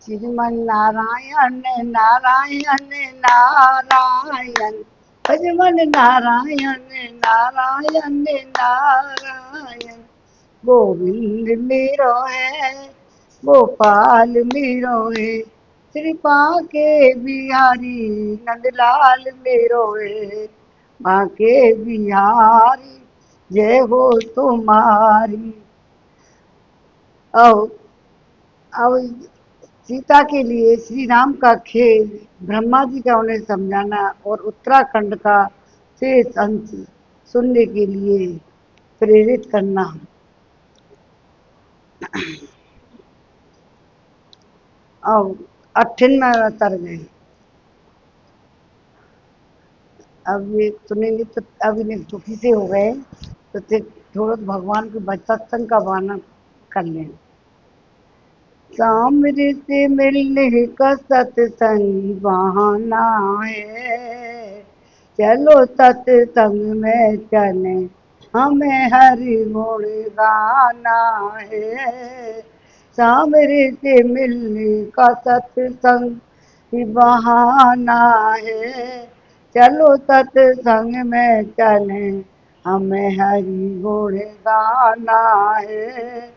श्रीमन नारायण नारायण नारायण, भजमन नारायण नारायण नारायण। गोविंद मेरो है, गोपाल मेरो है, कृपा के बिहारी नंदलाल मेरो है। माँ के बिहारी जय हो तुम्हारी। और सीता के लिए श्री राम का खेल, ब्रह्मा जी का उन्हें समझाना और उत्तराखंड का शेष अंश सुनने के लिए प्रेरित करना। अब 98 उतर गए। अब ये सुनेंगे तो अब इन्हें दुखी से हो गए, तो थोड़ा भगवान के सत्संग का बहाना कर लें। सामने से मिलने का सत्संग बहाना है, चलो सत्संग में चले, हमें हरि गुण गाना है। सामने से मिलने का सत्संग ही बहाना है, चलो सत्संग में चले, हमें हरि गुण गाना है।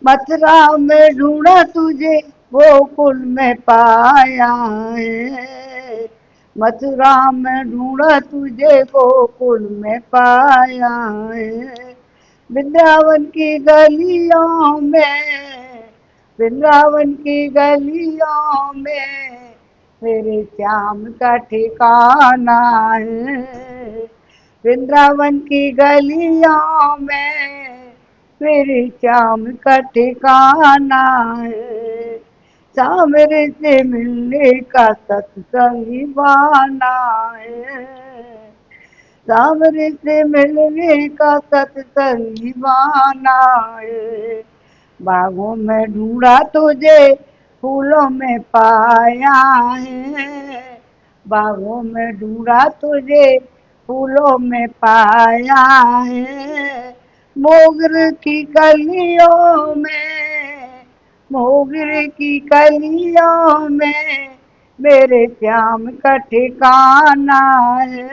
मथुरा में ढूंढा तुझे, गोकुल में पाया है। मथुरा में ढूंढा तुझे, गोकुल में पाया है। वृंदावन की गलियों में, वृंदावन की गलियों में, मेरे श्याम का ठिकाना है। वृंदावन की गलियों में मेरे श्याम का ठिकाना है। सामने से मिलने का सत्संग बहाना है। सामने से मिलने का सत्संग बहाना है। बागों में ढूंढा तुझे, फूलों में पाया है। बागों में ढूंढा तुझे, फूलों में पाया है। मोगरे की कलियों में, मोगरे की कलियों में, मेरे श्याम का ठिकाना है।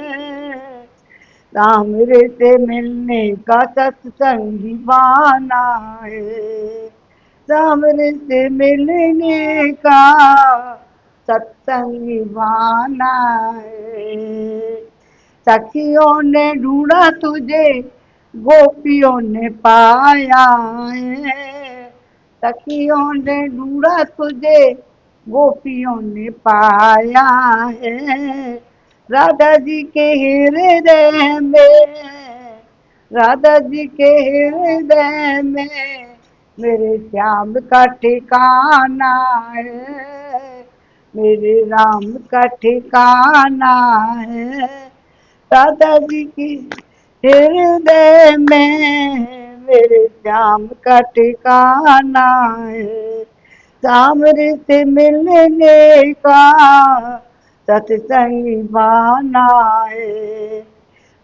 सामने से मिलने का सत्संग बहाना है। सामने से मिलने का सत्संग बहाना है। सखियों ने ढूंढा तुझे, गोपियों ने पाया है। सखियों ने ढूंढा तुझे, गोपियों ने पाया है। राधा जी के हृदय में, राधा जी के हृदय में, मेरे श्याम का ठिकाना है। मेरे राम का ठिकाना है। राधा जी की हृदय में, मेरे श्याम का ठिकाना है। सामने से मिलने का सत्संग बहाना है।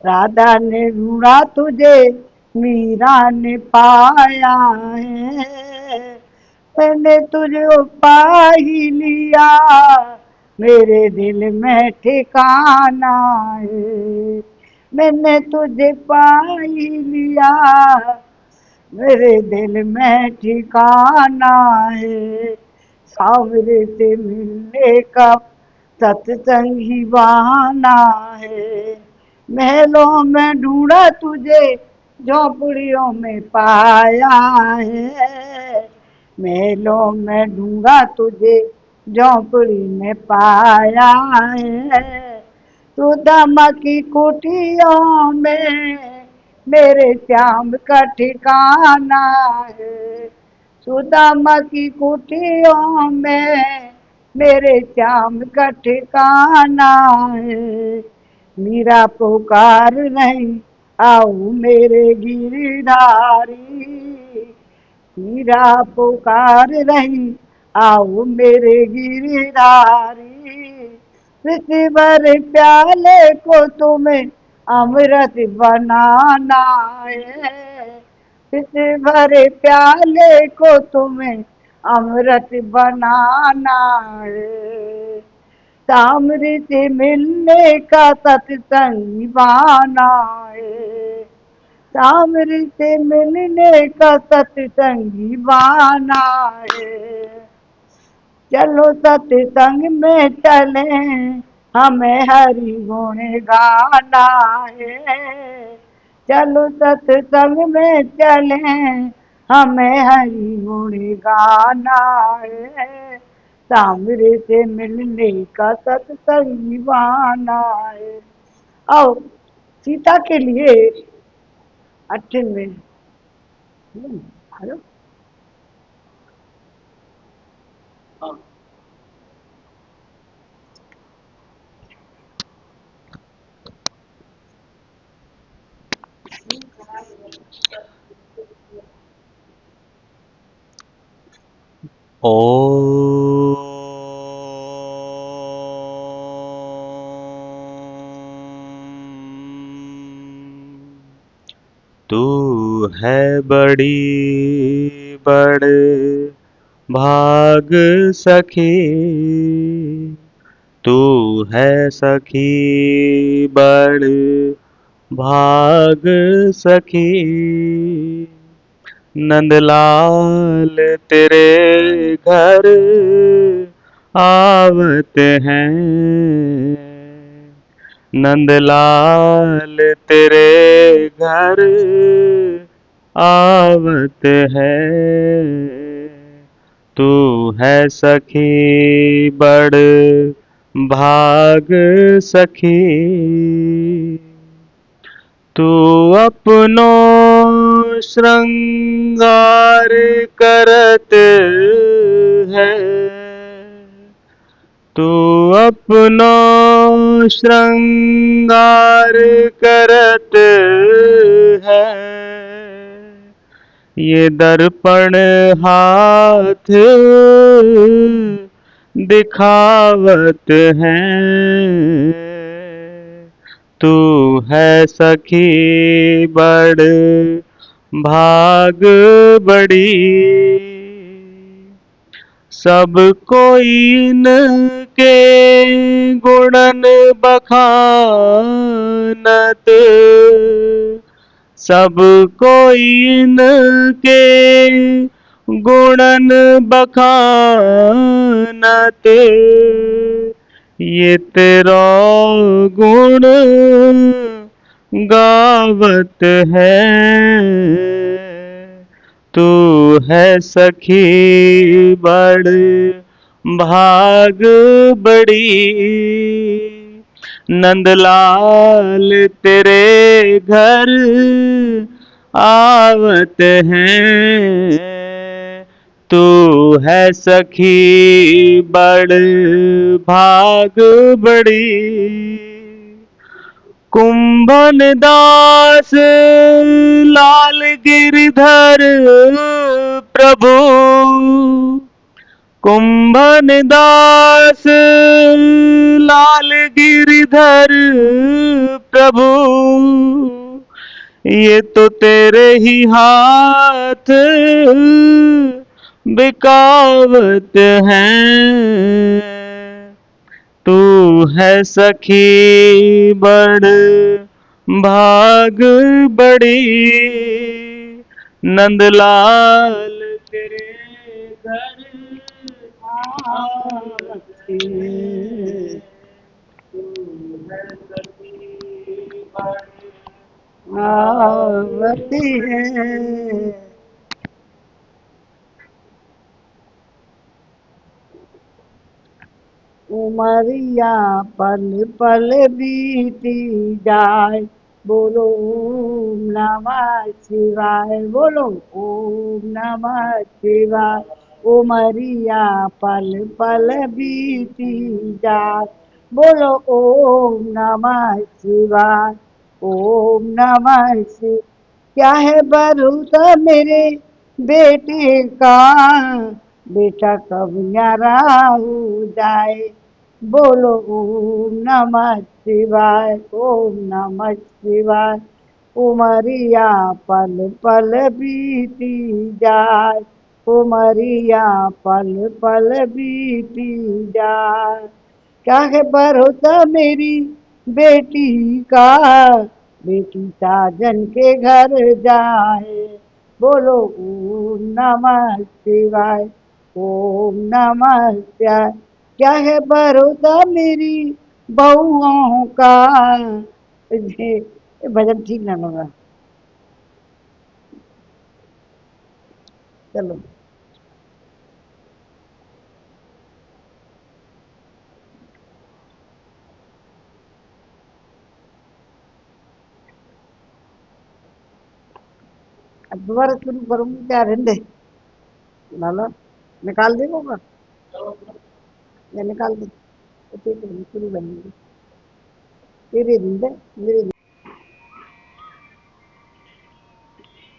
राधा ने ढूंढा तुझे, मीरा ने पाया है। मैंने तुझे पा ही लिया, मेरे दिल में ठिकाना है। मैंने तुझे पा ही लिया, मेरे दिल में ठिकाना है। सावरे से मिलने का सत्संग ही बहाना है। महलों में ढूंढा तुझे, झोपड़ियों में पाया है। महलों में ढूंढा तुझे, झोपड़ी में पाया है। सुदामा की कुटियों में, मेरे श्याम का ठिकाना है। सुदामा की कुटियों में, मेरे श्याम का ठिकाना है। मीरा पुकार नहीं, आओ मेरे गिरधारी। मीरा पुकार रही, आओ मेरे गिरधारी। किसी भर प्याले को तुम्हें अमृत बनाना है। किसी भरे प्याले को तुम्हें अमृत बनाना है, ताम्र से मिलने का सत्संग निभाना है, ताम्र से मिलने का सत्संग निभाना है। चलो सत्संग में चले, हमें हरि गुण गाना है। चलो सत्संग में चले, हमें हरि गुण गाना है। ताम्र से मिलने का सत्संग निभाना है। आओ सीता के लिए अट्ठन में हेलो। तू है बड़ी बड़ भाग सखी, तू है सखी बड़ भाग सखी। नंदलाल तेरे घर आवत हैं, नंदलाल तेरे घर आवत है। तू है सखी बड़ भाग सखी, तू अपनो श्रृंगार करत है, तू अपनो श्रृंगार करत है। ये दर्पण हाथ दिखावत हैं, तू है सखी बड़ भाग बड़ी। सब कोई इनके गुणन बखानत, सब कोई इनके गुणन बखानत। ये तेरा गुण गावत है, तू है सखी बड़ भाग बड़ी। नंदलाल तेरे घर आवत हैं, तू है सखी बड़ भाग बड़ी। कुंभन दास लाल गिरधर प्रभु, कुंभन दास लाल गिरधर प्रभु। ये तो तेरे ही हाथ बिकावत हैं, तू है सखी बड़ भाग बड़ी। नंदलाल तेरे घर आवत हैं, तू है सखी बड़ आवती है। उमरिया पल पल बीती जाए, बोलो ओम नमः शिवाय, बोलो ओम नमः शिवाय। उमरिया पल पल बीती जाए, बोलो ओम नमः शिवाय, ओम नमः शिवाय। क्या है भरोसा मेरे बेटे का, बेटा कब न्यारा हो जाए, बोलो ओम नमः शिवाय, ओम नमः शिवाय। उमरिया पल पल बीती जाए, उमरिया पल पल बीती जाए। क्या है भरोसा मेरी बेटी का, बेटी साजन के घर जाए। बोलो ओम नमः शिवाय, ओम नमः शिवाय। क्या है भरोसा मेरी बहुओं का। ये भजन ठीक ना लगा। चलो अब दोबारा शुरू करूंगी क्या रहने दे। लाला निकाल देगा या निकाल दे तो तेरे शुरू करेंगे। तेरे दिन दे मेरे दिन।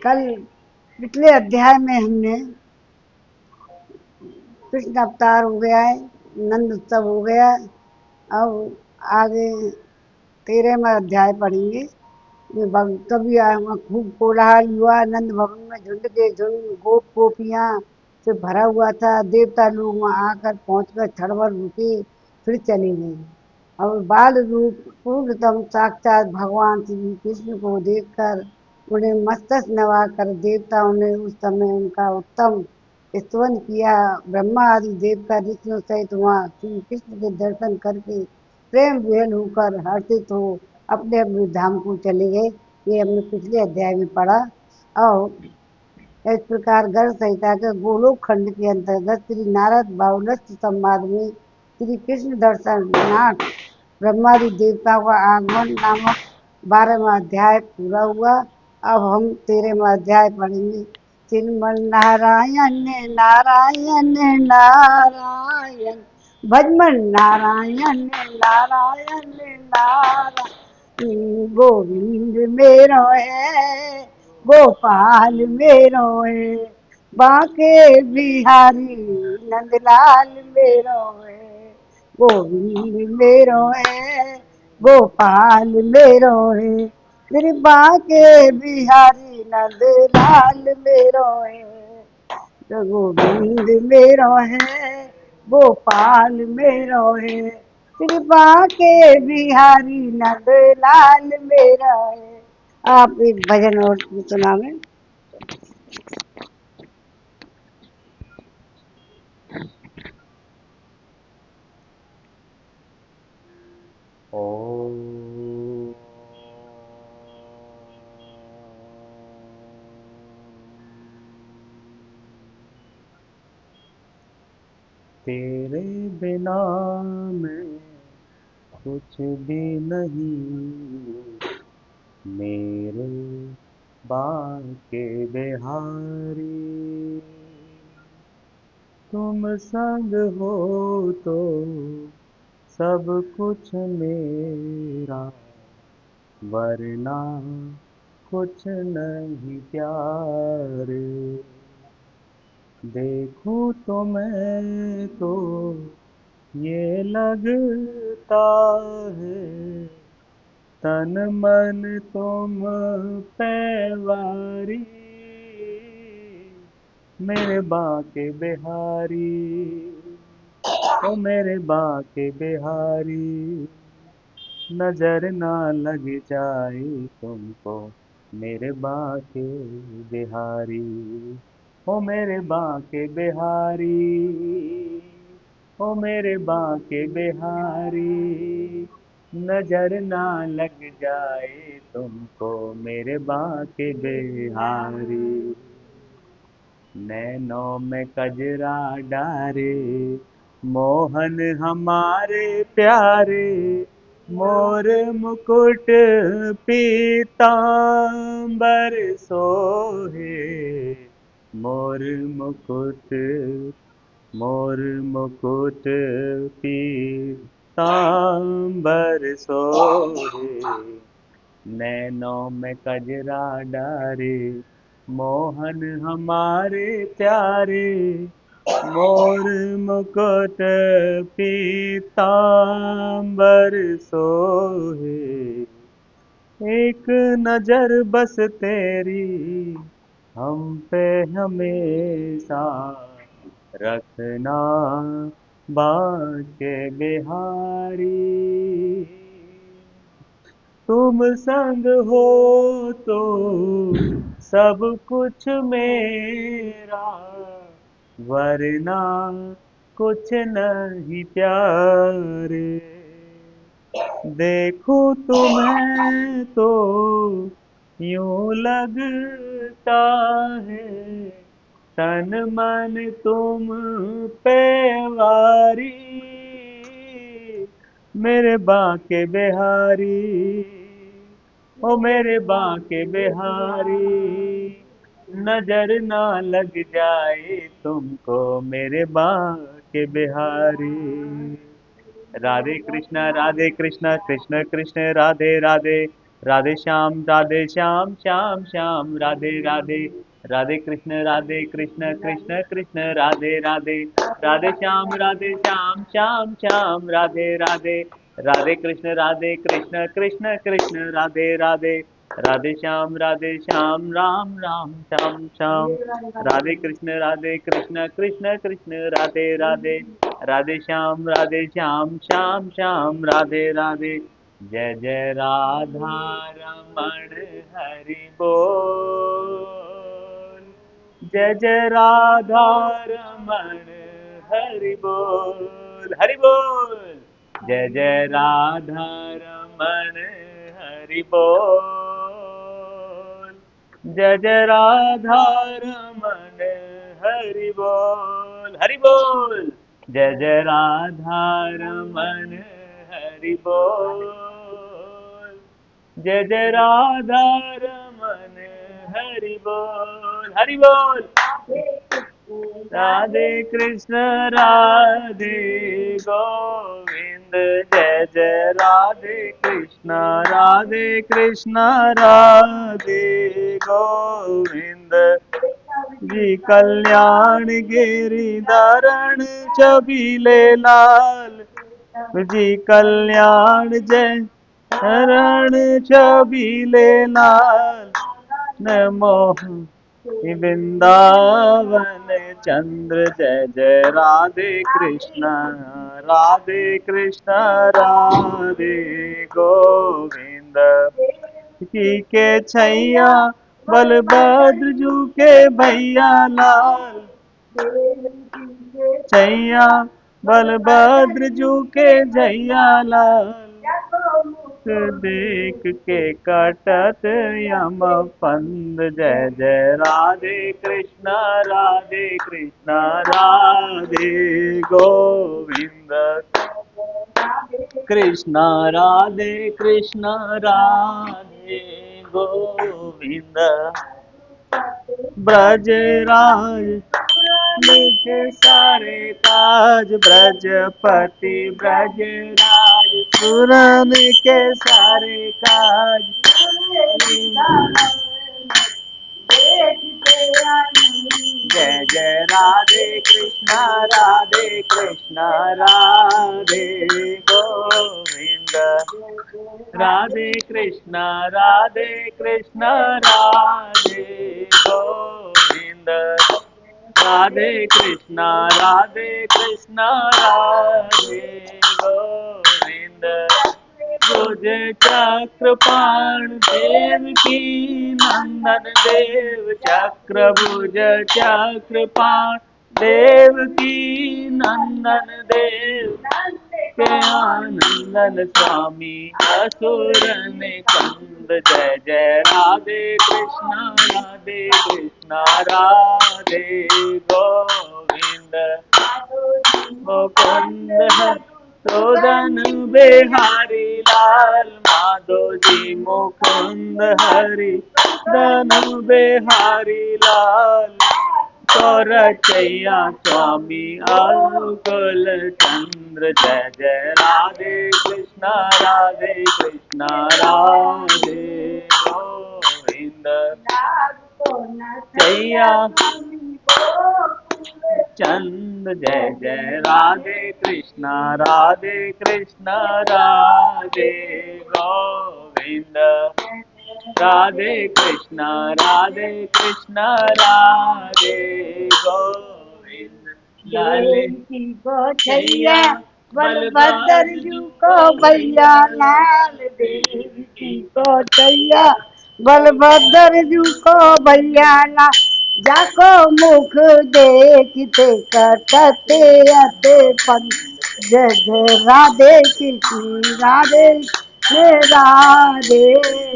कल पिछले अध्याय में हमने कृष्ण अवतार हो गया है, नंद उत्सव हो गया। अब आगे 13वां अध्याय पढ़ेंगे। ये तभी आया खूब कोलाहल हुआ, नंद भवन में झुंड के झुंड गोप गोपियां से भरा हुआ था। देवता लोग वहां आकर पहुंचकर क्षण भर रुके, फिर चले गए। और बाल रूप पूर्णतम साक्षात भगवान श्री कृष्ण को देखकर उन्हें मस्तक नवाकर देवताओं ने उस समय उनका उत्तम स्तवन किया। ब्रह्मा आदि देवता ऋषियों सहित वहाँ श्री कृष्ण के दर्शन करके प्रेम विहल होकर हर्षित हो अपने अपने धाम को चले गए। ये हमने पिछले अध्याय में पढ़ा। और इस प्रकार गर्ग संहिता के गोलोक खंड के अंतर्गत श्री नारद बाहुलस्थ संवाद में श्री कृष्ण दर्शनार्थ ब्रह्मादि देवताओं का आगमन नामक 12वां अध्याय पूरा हुआ। अब हम 13वां अध्याय पढ़ेंगे। श्रीमन नारायण नारायण नारायण, भजमन नारायण नारायण नारायण। गोविंद मेरो है, गोपाल मेरो है, बाके बिहारी नंदलाल मेरो है। गोविंद मेरो है, गोपाल मेरो है, कृपा के बिहारी नंदलाल मेरो है। तो गोविंद मेरो है, गोपाल मेरो है, कृपा के बिहारी नंदलाल मेरा है। आप एक भजन और सुनावे। ओम तेरे बिना मैं कुछ भी नहीं, मेरे बाके बिहारी। तुम संग हो तो सब कुछ मेरा, वरना कुछ नहीं प्यारे। देखूं तो मैं तो ये लगता है, तन मन तुम पे वारी। मेरे बाके बिहारी, ओ मेरे बाके बिहारी, नजर ना लग जाए तुमको, मेरे बाके बिहारी। ओ मेरे बाके बिहारी, ओ मेरे बाके बिहारी, नजर ना लग जाए तुमको, मेरे बाके बिहारी। नैनों में कजरा डारे, मोहन हमारे प्यारे, मोर मुकुट पीतांबर सोहे। मोर मुकुट, मोर मुकुट पीतांबर सोहे। नैनों में कजरा डारे, मोहन हमारे प्यारे, मोर मुकुट पीतांबर सोहे। एक नजर बस तेरी हम पे हमेशा रखना बांके बिहारी। तुम संग हो तो सब कुछ मेरा, वरना कुछ नहीं प्यारे। देखूं तुम्हें तो यूं लगता है तन मन तुम पे वारी। मेरे बांके बिहारी, ओ मेरे बांके बिहारी, नजर ना लग जाए तुमको मेरे बांके बिहारी। राधे कृष्णा कृष्ण कृष्ण राधे राधे, राधे श्याम श्याम श्याम राधे राधे। राधे कृष्ण कृष्ण कृष्ण राधे राधे, राधे श्याम श्याम श्याम राधे राधे। राधे कृष्ण कृष्ण कृष्ण राधे राधे, राधे श्याम राम राम श्याम श्याम। राधे कृष्ण कृष्ण कृष्ण राधे राधे, राधे श्याम श्याम श्याम राधे राधे। जय जय राधा रमण हरि बोल, जय जय राधा रमण हरि बोल, हरि बोल। जय जय राधा रमण हरि बोल, जय जय राधा रमण हरि बोल, हरि बोल। जय जय राधा रमण हरि बोल, जय जय राधा रमण हरि बोल, हरि बोल। राधे कृष्ण राधे गोविंद, जय जय राधे कृष्ण राधे गोविंद। जी कल्याण गिरिधरण चबीले लाल, जी कल्याण जय हरण चबीले लाल। नमो वृंदावन चंद्र, जय जय राधे कृष्ण राधे गोविंद। की के छैया बलभद्र जू के भैया लाल, छैया बलभद्र जू के जैया लाल। देख के कटत यम फंद, जय जय राधे कृष्ण राधे गोविंद। कृष्ण राधे गोविंद। ब्रज राज के सारे काज, ब्रजपति ब्रज राज तुरन के सारे काज। जय जय राधे कृष्ण राधे गोविंद। राधे कृष्ण राधे गोविंद। राधे कृष्ण राधे गोविंद। भुज चक्रपाण देव की नंदन देव, चक्र भुज चक्रपाण देव की नंदन देव। के आनंदन स्वामी असुर कंद, जय जय राधे कृष्ण राधे गोविंद। मुकुंद शोधन बिहारी लाल, माधो जी मुकुंद हरि धन बिहारी लाल। रचैया स्वामी अनुकूल चंद्र, जय जय राधे कृष्ण राधे गोविंद। चैया चंद, जय जय राधे कृष्ण राधे गोविंद। राधे कृष्ण राधे कृष्ण राधे गोविंद लाले देवी को छैया बलभद्र जू को भैया लाल, देवी को छैया बलभद्र जू को भैया लाल, जाको मुख देखते कटते अते पन, जय जय राधे कृष्ण राधे कृष्ण राधे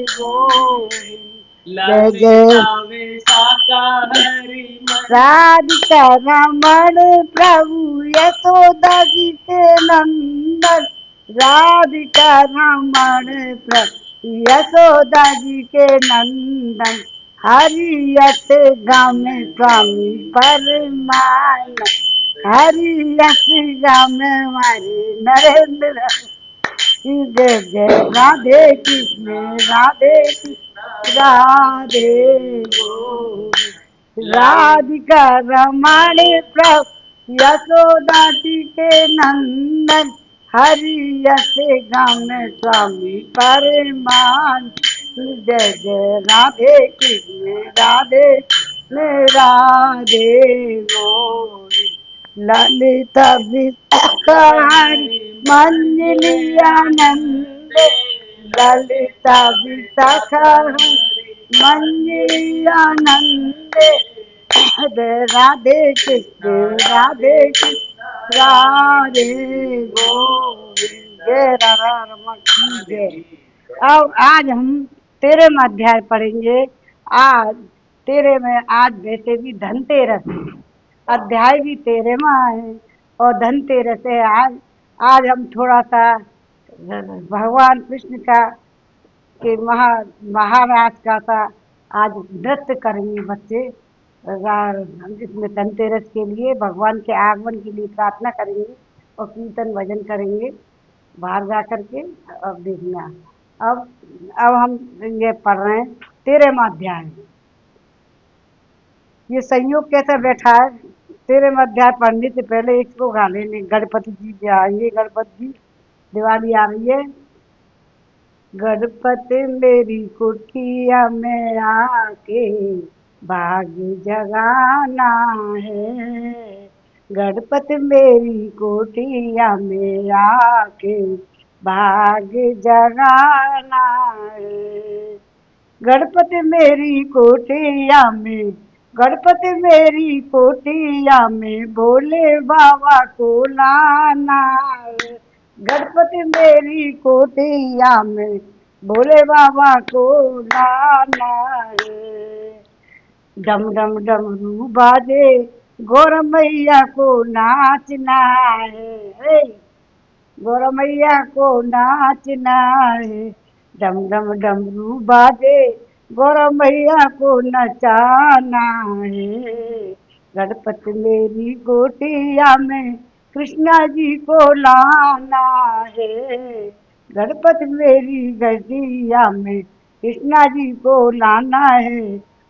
गोविंद, जय जय लावे शाकाहारी राधिका रमण प्रभु यशोदा जी के नंदन, राधिका रमण प्रभु यशोदा जी के नंदन, हरियत गाँव में स्वामी परमानंद, हरियत गाँव में हमारे नरेंद्र, जय जय राधे कृष्ण राधे कृष्ण राधे गोविंद, राधिका रमण प्रभु यशोदा जी के नंदन, हरि यश गाँव में स्वामी परमान, जय जय राधे कृष्ण राधे कृष्ण राधे गोविंद, ललिता विशाखारी मंजली आनंद, ललिता विशाखारी मंजली आनंद, राधे कृष्ण राधे कृष्ण राधे गोविंद, जय राधा रमण की जय। अब आज हम 13वां अध्याय पढ़ेंगे। आज 13 में, आज वैसे भी धनतेरस है, अध्याय भी 13वां है और धनतेरस है। आज हम थोड़ा सा भगवान कृष्ण का के महाराज का था, आज नृत्य करेंगे बच्चे। हम इसमें धनतेरस के लिए भगवान के आगमन के लिए प्रार्थना करेंगे और कीर्तन भजन करेंगे बाहर जा करके। अब देखना, अब अब हम ये पढ़ रहे हैं 13वां अध्याय। ये संयोग कैसा बैठा है? 13वां अध्याय पढ़ने से पहले इसको गा लेंगे। गणपति जी भी आएंगे, गणपति जी, दिवाली आ रही है। गणपति मेरी कुटिया में आके भाग्य जगाना है, गणपति मेरी कुटिया में आके भाग्य जगाना है, गणपति मेरी कुटिया में, गणपति मेरी कुटिया में भोले बाबा को लाना है, गणपति मेरी कुटिया में भोले बाबा को लाना है, डम डम डमरू बाजे गौर मैया को नाचना है, गौर मैया को नाचना है, डम डम डमरू बाजे गौर मैया को नचाना है, गणपति मेरी गोटिया में कृष्णा जी को लाना है, गणपति मेरी गटिया में कृष्णा जी को लाना है,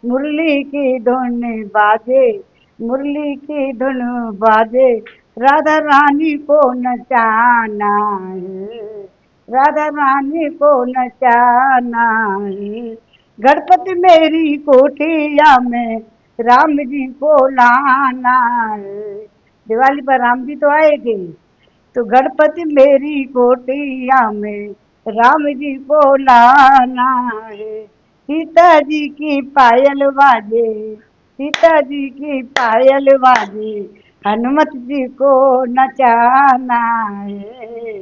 मुरली की धुन बाजे, मुरली की धुन बाजे राधा रानी को नचाना है, राधा रानी को नचाना है, गणपति मेरी कोठिया में राम जी को लाना है। दिवाली पर राम जी तो आए थे, तो गणपति मेरी कोटिया में राम जी को लाना है, सीता जी की पायल बाजे, सीता जी की पायल बाजे हनुमत जी को नचाना है,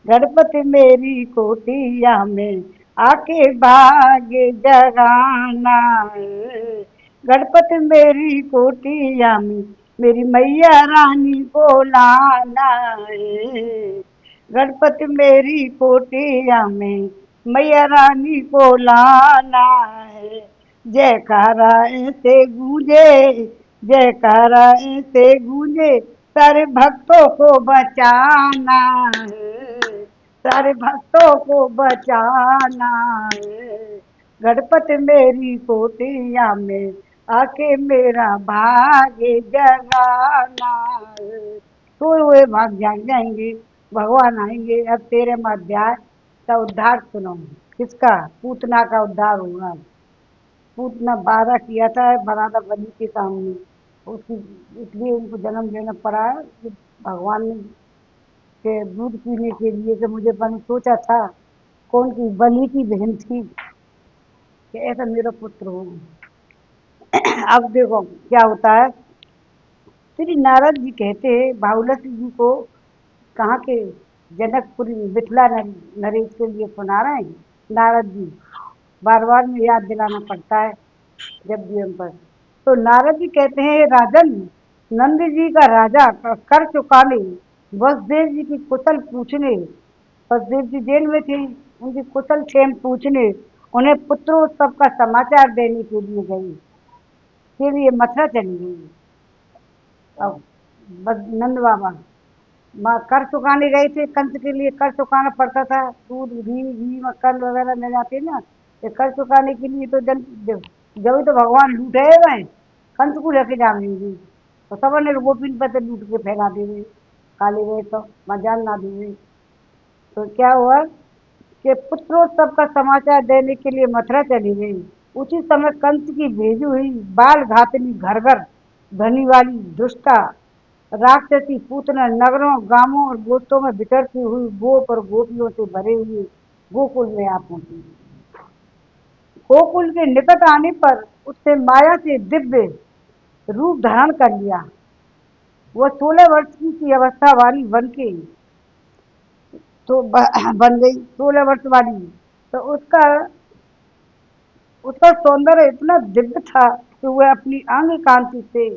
गणपति मेरी कोटिया में आके भाग्य जगाना है, गणपति मेरी कोटिया में मेरी मैया रानी को लाना है, गणपति मेरी कोटिया में मैया रानी को लाना है, जयकारा ऐसे गूंजे, जयकारा ऐसे गूंजे सारे भक्तों को बचाना है, सारे भक्तों को बचाना है, गणपति मेरी कोटिया में आके मेरा भाग्य जगाना है। तो हुए भाग जाग जाएंगे, भगवान आएंगे। अब 13वां अध्याय का उद्धार सुनो। किसका? पूतना का उद्धार होगा। पूतना वादा किया था बरादा बलि के सामने, उसकी इसलिए उनको जन्म लेना पड़ा है कि भगवान ने के दूध पीने के लिए कि मुझे मैंने सोचा था कौन की बलि की बहन थी कि ऐसा मेरा पुत्र हो। अब देखो क्या होता है। श्री नारद जी कहते हैं बाहुलक जी को, कहाँ के? जनकपुरी मिथिला नरेश के लिए सुना रहे हैं नारद जी। बार बार में याद दिलाना पड़ता है जब भी हम पर। तो नारद जी कहते हैं, राजन, नंद जी का राजा कर चुकाने, वसुदेव जी की कुशल पूछने, वसुदेव जी जेल में थे, उनकी कुशल क्षेम पूछने, उन्हें पुत्रोत्सव का समाचार देने के लिए गई, के लिए मथुरा चली गई। अब नंद बाबा माँ कर चुकाने गए थे, कंस के लिए कर चुकाना पड़ता था, दूध घी मक्खन वगैरह ले जाते ना, ये कर चुकाने के लिए तो जब तो भगवान लूटे हुए कंस को लेके जाएंगे, तो सब ने गोपिन पर तो लूट के फैला दे काले गए तो मजाल ना दे। तो क्या हुआ कि पुत्रोत्सव का समाचार देने के लिए मथुरा चली गई। उसी समय कंस की भेजी हुई बाल घातनी घर घर धनी वाली दुष्टा राक्षसी पूतना नगरों गांवों और गोत्रों में बिखरती हुई गोप और गोपियों से भरे हुए गोकुल में आ पहुंची। गोकुल के निकट आने पर उसने माया से दिव्य रूप धारण कर लिया। वह 16 वर्ष की अवस्था वाली बन के तो बन गई 16 वर्ष वाली। तो उसका उसका सौंदर्य इतना दिव्य था कि वह अपनी अंग कांति से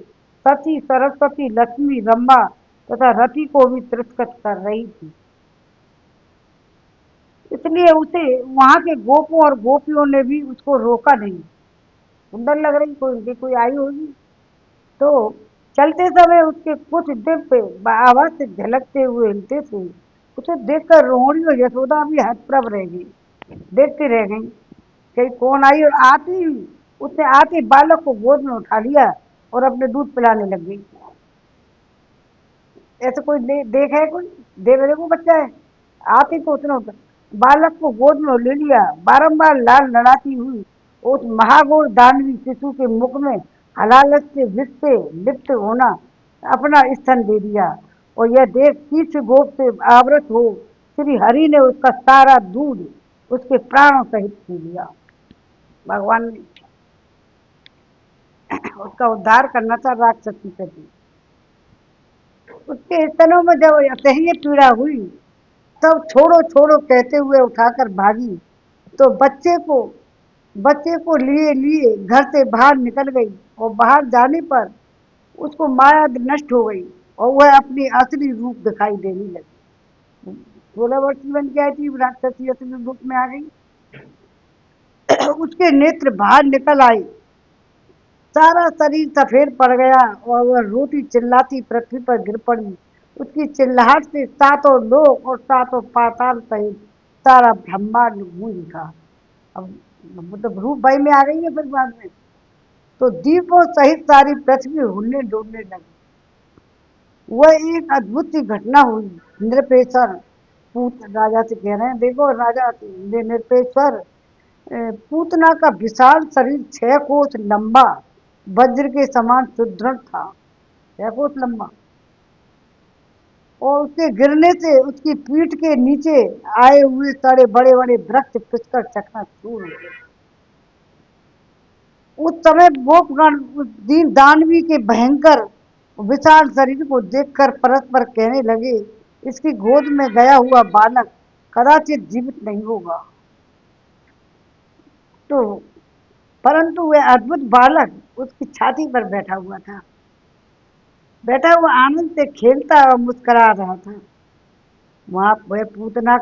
सती सरस्वती लक्ष्मी रंभा तथा रति को भी तिरस्कृत कर रही थी। इसलिए उसे वहां के गोपों और गोपियों ने भी उसको रोका नहीं। सुंदर लग रही कोई आई होगी। तो चलते समय उसके कुछ दिव्य आवाज से झलकते हुए हिलते थे। उसे देखकर रोहिणी और यशोदा भी हतप्रभ रह गई, देखती रह गई कहीं कौन आई। और आती ही उसने आते बालक को गोद में उठा लिया और अपने दूध पिलाने लग गई। ऐसे कोई देख है कोई? देखो को बच्चा है, आती तो उसने बालक को गोद में ले लिया। बारंबार लाल लड़ाती हुई उस महागौर दानवी शिशु के मुख में हलालत से विष से लिप्त होना अपना स्तन दे दिया। और यह देख शीर्ष गोप से आवृत हो श्री हरि ने उसका सारा दूध उसके प्राणों सहित पी लिया। भगवान ने उसका उद्धार करना था राक्षसी से भी। उसके स्तनों में जब असह्य पीड़ा हुई तब छोड़ो छोड़ो कहते हुए उठाकर भागी। तो बच्चे को लिए लिए घर से बाहर निकल गई और बाहर जाने पर उसको माया नष्ट हो गई और वह अपनी असली रूप दिखाई देने लगी। 16 वर्ष की बन के आई थी, राक्षसी असली रूप में आ गई। उसके नेत्र बाहर निकल आए, सारा शरीर सफेद पड़ गया और वह रोती चिल्लाती पृथ्वी पर गिर पड़ी। उसकी चिल्लाहट से सातों लोक और सातों पाताल सहित सारा ब्रह्मांड गूंज उठा। अब मतलब रूप भाई में आ गई है फिर बाद में। तो दीपों सहित सारी पृथ्वी हिलने डोलने लगी। वह एक अद्भुत सी घटना हुई। नृपेश्वर पूत राजा से कह रहे हैं, देखो राजा नृपेश्वर पूतना का विशाल शरीर 6 कोस लंबा वज्र के समान सुदृढ़ था। 6 कोस लंबा। और उसके गिरने से उसकी पीठ के नीचे आए हुए सारे बड़े बड़े वृक्ष पिसकर चकनाचूर हो गए। उस समय गोपगण उस दीन दानवी के भयंकर विशाल शरीर को देखकर परस्पर कहने लगे, इसकी गोद में गया हुआ बालक कदाचित जीवित नहीं होगा। तो परंतु वह अद्भुत बालक उसकी छाती पर बैठा हुआ था। बैठा हुआ आनंद से खेलता और मुस्कुरा रहा था। वहां वह पूतना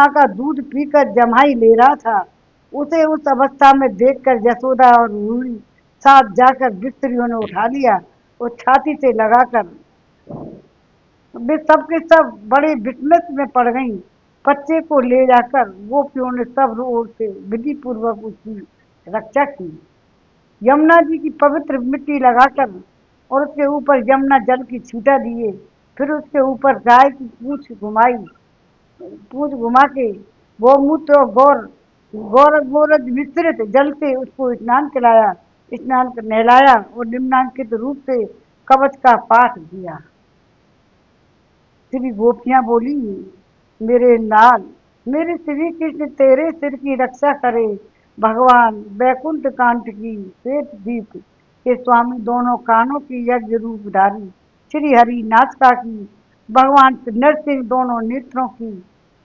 का दूध पीकर जमाई ले रहा था। उसे उस अवस्था में देखकर यशोदा और रूही साथ जाकर बिस्तरियों ने उठा लिया और छाती से लगाकर वे सबके सब बड़े विस्मित में पड़ गईं। बच्चे को ले जाकर गोपियों ने सब ओर से विधि पूर्वक उसकी रक्षा की। यमुना जी की पवित्र मिट्टी लगाकर और उसके ऊपर यमुना जल की छींटा दिए। फिर उसके ऊपर गाय की पूंछ घुमा के वो मूत्र और गोरज मिश्रित जल से उसको स्नान कराया, नहलाया और निम्नांकित रूप से कवच का पाठ किया। श्री गोपियां बोली, मेरे लाल, मेरे श्री कृष्ण तेरे सिर की रक्षा करे। भगवान बैकुंठ कांट की श्वेत दीप के स्वामी, दोनों कानों की यज्ञ रूपधारी श्री हरि नाचका की, भगवान नरसिंह दोनों नेत्रों की,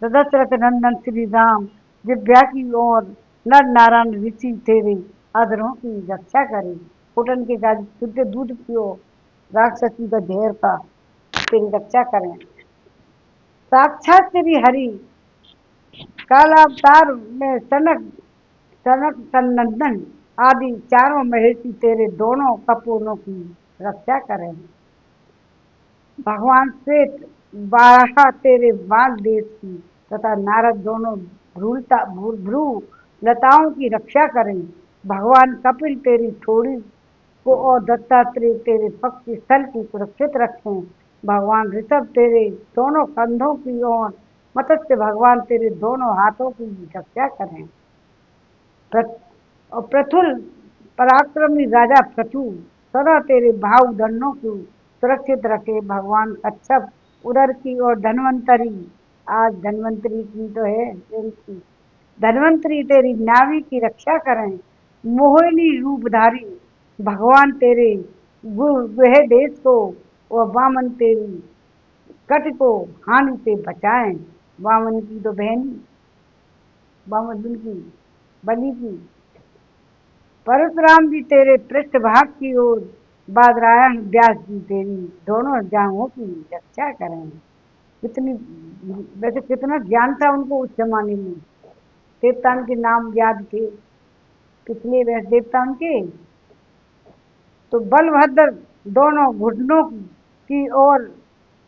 दशरथ नंदन श्री राम दिव्या की ओर, नर नारायण ऋषि तेरे अधरों की रक्षा करे। घुटन के गाज शुद्ध दूध पियो, राक्षसी का ढेर का तेरी रक्षा करें। साक्षात श्री हरि कालावतार में सनक सनंदन आदि चारों महेशी तेरे दोनों कपूरों की रक्षा करें। भगवान श्वेत बारह तेरे बाल देश की तथा नारद दोनों भ्रू लताओं की रक्षा करें। भगवान कपिल तेरी थोड़ी को और दत्तात्रेय तेरे पक्ष स्थल की सुरक्षित रखें। भगवान ऋषभ तेरे दोनों कंधों की ओर, मत्स्य भगवान तेरे दोनों हाथों की रक्षा करें। और प्रथुल पराक्रमी राजा प्रथु सदा तेरे भाव दंडों को सुरक्षित रखे। भगवान कच्छप उदर की और धन्वंतरी, आज धन्वंतरी की तो है इनकी, धन्वंतरी तेरी नाभि की रक्षा करें। मोहिनी रूपधारी भगवान तेरे वह देश को और वामन तेरी कट को हानि से बचाएं। वामन की तो बहन, वामन की बलि की, परशुराम जी तेरे पृष्ठभाग की ओर, बादरायण व्यास जी तेरी दोनों जांघों की रक्षा करें। कितनी, वैसे कितना ज्ञान था उनको उस जमाने में, देवताओं के नाम याद थे कितने वैसे देवताओं के। तो बलभद्र दोनों घुटनों की ओर,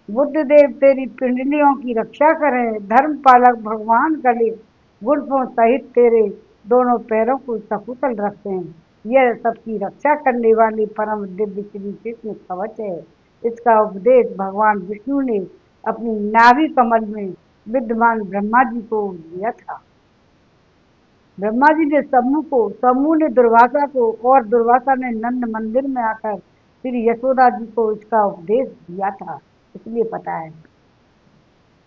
बुद्धदेव तेरी पिंडलियों की रक्षा करें। धर्म पालक भगवान गले गुल्फों सहित तेरे दोनों पैरों को सकुशल रखें। यह सबकी रक्षा करने वाली परम दिव्य श्री कृष्ण कवच है। इसका उपदेश भगवान विष्णु ने अपनी नाभि कमल में विद्यमान ब्रह्मा जी को दिया था। ब्रह्मा जी ने समूह ने दुर्वासा को, और दुर्वासा ने नंद मंदिर में आकर श्री यशोदा जी को इसका उपदेश दिया था, इसलिए पता है।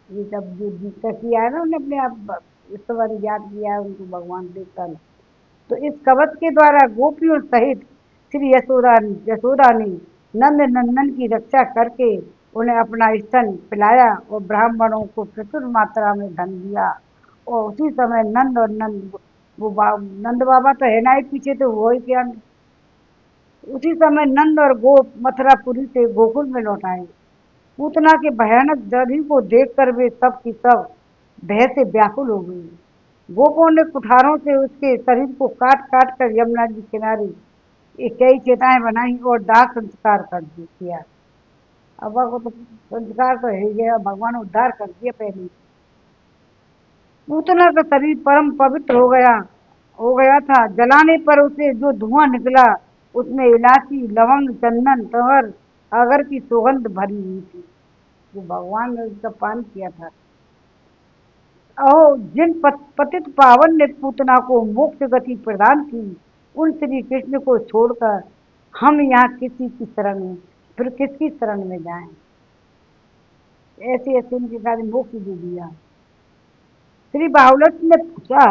ये सब जो जिसका किया है ना उन्होंने अपने आप इस बार याद किया है उनको भगवान देवता। तो इस कवच के द्वारा गोपियों सहित श्री यशोदा ने नंद नंदन की रक्षा करके उन्हें अपना स्तन पिलाया और ब्राह्मणों को प्रचुर मात्रा में धन दिया। और उसी समय नंद और नंद बाबा तो है ना ही पीछे, तो वो ही क्या, उसी समय नंद और गोप मथुरापुरी से गोकुल में लौट आए। पूतना के भयानक दर्दी को देखकर वे सब की सब भय से व्याकुल हो गई। गोपों ने कुठारों से उसके शरीर को काट काट कर यमुना जी किनारे कई चेताएं बनाई और दाह संस्कार कर किया। अब को तो संस्कार तो है गया, भगवान उद्धार कर दिया पहले। पूतना का शरीर परम पवित्र हो गया था। जलाने पर उसे जो धुआं निकला उसमें इलायची, लवंग, चंदन, तवर, अगर की सुगंध भरी हुई थी, जो भगवान ने उसका पान किया था। और जिन पतित पावन ने पूतना को मोक्ष गति प्रदान की, उन श्री कृष्ण को छोड़कर हम यहाँ किसी की शरण में, फिर किसकी शरण में जाएं। ऐसे ऐसे उनके साथ मोक्ष दे दिया। श्री बाहुलत ने पूछा,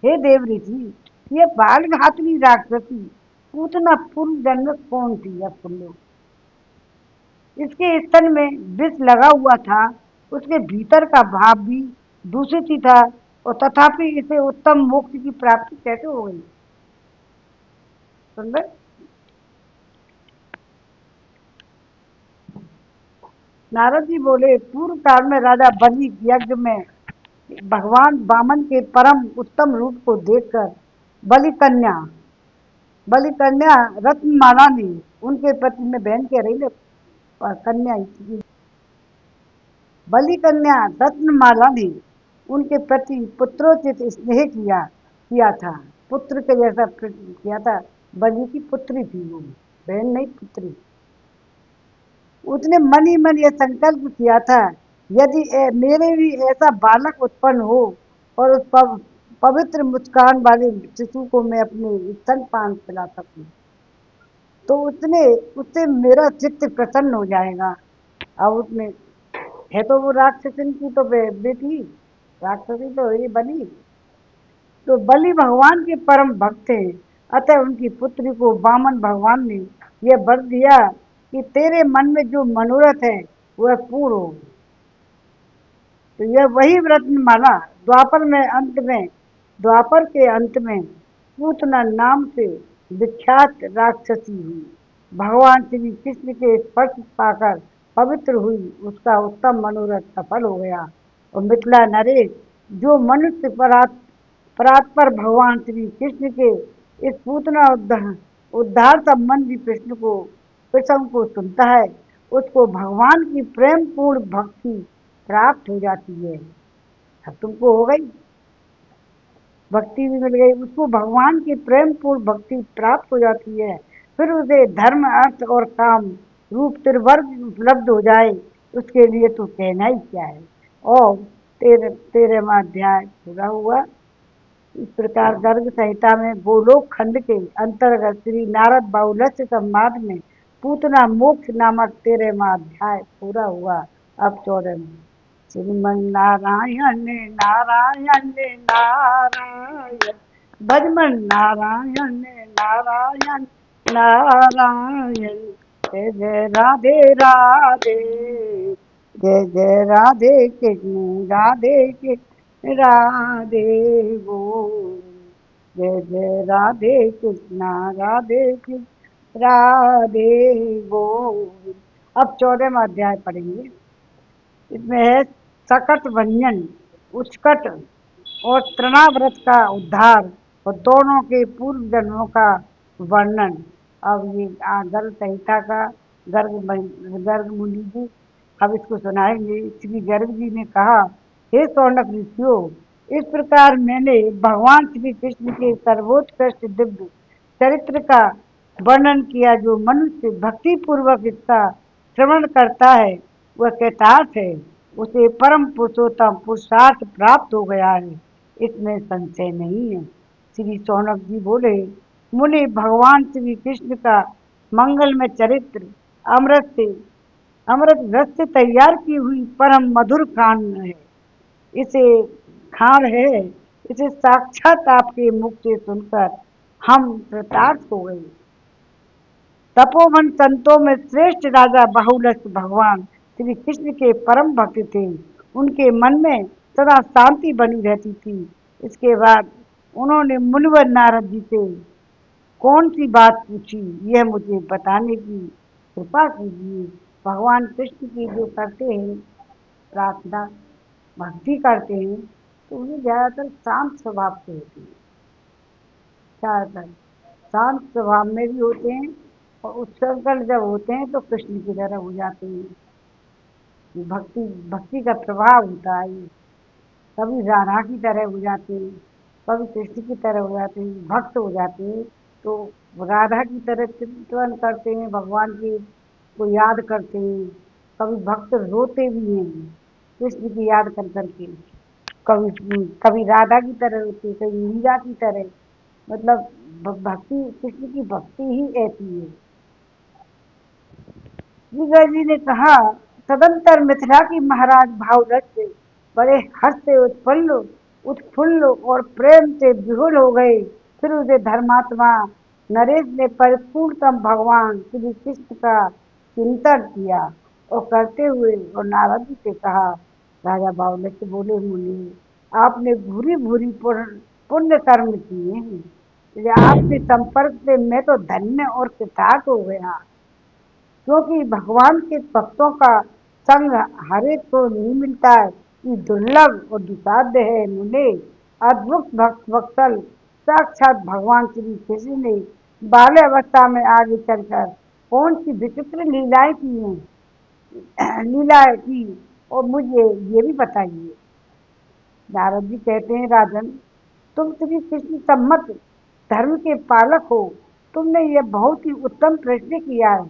हे देव ऋषि, ये बाल घातनी राक्षसी पूतना पूर्व जन्म कौन थी? अब सुन लो। इसके स्तन में विष लगा हुआ था, उसके भीतर का भाव भी दूषित ही था, और तथापि इसे उत्तम मोक्ष की प्राप्ति कैसे हो गई? सुन रहे? नारद जी बोले, पूर्व काल में राजा बलि यज्ञ में भगवान वामन के परम उत्तम रूप को देखकर बलि कन्या बलि कन्या रत्नमाला ने उनके पति में बहन कह रही कन्या, बलि कन्या रत्नमाला ने उनके प्रति पुत्रोचित स्नेह किया था, पुत्र के जैसा किया था। बलि की पुत्री थी वो, बहन नहीं पुत्री। उसने मन ही मन यह संकल्प किया था, यदि मेरे भी ऐसा बालक उत्पन्न हो और उस पवित्र मुस्कान वाले शिशु को मैं अपने स्तनपान पिला सकूं, तो उसने उससे मेरा चित्त प्रसन्न हो जाएगा। अब उसने, है तो वो राक्षसन की तो बेटी, राक्षसी तो है ये बलि। तो बलि भगवान के परम भक्त थे, अतः उनकी पुत्री को वामन भगवान ने यह वर दिया कि तेरे मन में जो मनोरथ है वह पूर्ण हो। तो यह वही व्रतमाला द्वापर के अंत में पूतना नाम से विख्यात राक्षसी हुई। भगवान श्री कृष्ण के स्पर्श पाकर पवित्र हुई, उसका उत्तम मनोरथ सफल हो गया। और मिथिला नरेश, जो मनुष्य परात्पर भगवान श्री कृष्ण के इस पूतना उद्धार संबंधी प्रसंग को सुनता है, उसको भगवान की प्रेम पूर्ण भक्ति प्राप्त हो जाती है। अब तुमको हो गई, भक्ति भी मिल गई, उसको भगवान की प्रेम पूर्ण भक्ति प्राप्त हो जाती है। फिर उसे धर्म अर्थ और काम रूप त्रिवर्ग उपलब्ध हो जाए, उसके लिए तो कहना ही क्या है। और 13वां अध्याय पूरा हुआ। इस प्रकार गर्ग संहिता में गोलोक खंड के अंतर्गत श्री नारद बाहुल्य संवाद में पूतना मोक्ष नामक 13वां अध्याय पूरा हुआ। अब 14वां। श्रीमन नारायण नारायण नारायण, भजमन नारायण नारायण नारायण, जय जय राधे राधे, जय जय राधे कृष्ण राधे कृष्ण राधे गोविंद, जय जय राधे कृष्णा राधे कृष्ण राधे गोविंद। अब 14वां अध्याय पढ़ेंगे। इसमें है सकट भंजन, उत्कट और तृणाव्रत का उद्धार और दोनों के पूर्व जन्मों का वर्णन। अब ये गर्ग संहिता का गर्ग मुनि जी अब इसको सुनाएंगे। श्री गर्ग जी ने कहा, हे सौनक ऋषियों, इस प्रकार मैंने भगवान श्री कृष्ण के सर्वोत्कृष्ट दिव्य चरित्र का वर्णन किया। जो मनुष्य भक्ति पूर्वक इसका श्रवण करता है वह कृतार्थ है, उसे परम पुरुषोत्तम पुरुषार्थ प्राप्त हो गया है, इसमें संशय नहीं है। श्री सौनक जी बोले, मुनि, भगवान श्री कृष्ण का मंगलमय चरित्र अमृत से अमृत रस से तैयार की हुई परम मधुर खान है। इसे खान है, इसे साक्षात आपके मुख से सुनकर हम कृतार्थ हो गए। तपोवन संतों में श्रेष्ठ राजा बाहुलस्त भगवान श्री कृष्ण के परम भक्त थे। उनके मन में सदा शांति बनी रहती थी। इसके बाद उन्होंने मुनिवर नारद जी से कौन सी बात पूछी, यह मुझे बताने की कृपा कीजिए। भगवान कृष्ण की जो करते हैं प्रार्थना, भक्ति करते हैं, तो उन्हें ज़्यादातर शांत स्वभाव से होती है। ज़्यादातर शांत स्वभाव में भी होते हैं, और उत्सर्गल जब होते हैं तो कृष्ण की तरह हो जाते हैं। भक्ति भक्ति का प्रभाव होता है ये। कभी राधा की तरह हो जाते हैं, कभी कृष्ण की तरह हो जाते हैं, भक्त हो जाते हैं। तो राधा की तरह चिंतन करते हैं, भगवान की को याद करते हैं। कभी भक्त रोते भी हैं कृष्ण की याद कर करके। कभी कभी राधा की तरह रोते हैं, कभी मीरा की तरह। मतलब भक्ति, कृष्ण की भक्ति ही ऐसी है। श्री जी ने कहा, तदंतर मिथिला की महाराज भावरस से बड़े हर्ष से उत्फुल्ल और प्रेम से विहुल हो गए। फिर उसे धर्मात्मा नरेश ने परिपूर्णतम भगवान श्री कृष्ण का चिंतन किया और करते हुए और नारद जी से कहा। राजा बावलस से बोले, मुनि, आपने भूरी भूरी पुण्य कर्म किए हैं, आपके संपर्क से मैं तो धन्य और कृतार्थ हो गया, क्योंकि भगवान के भक्तों का संग हर एक को नहीं मिलता है, ये दुर्लभ और दुसाध्य है। मुने, अद्भुत भक्त वत्सल साक्षात भगवान श्री कृष्ण ने बाल्य अवस्था में आगे चलकर कौन सी विचित्र लीलाएं की हैं, लीलाएं की, और मुझे ये भी बताइए। नारद जी कहते हैं, राजन, तुम श्री कृष्ण सम्मत धर्म के पालक हो, तुमने यह बहुत ही उत्तम प्रश्न किया है।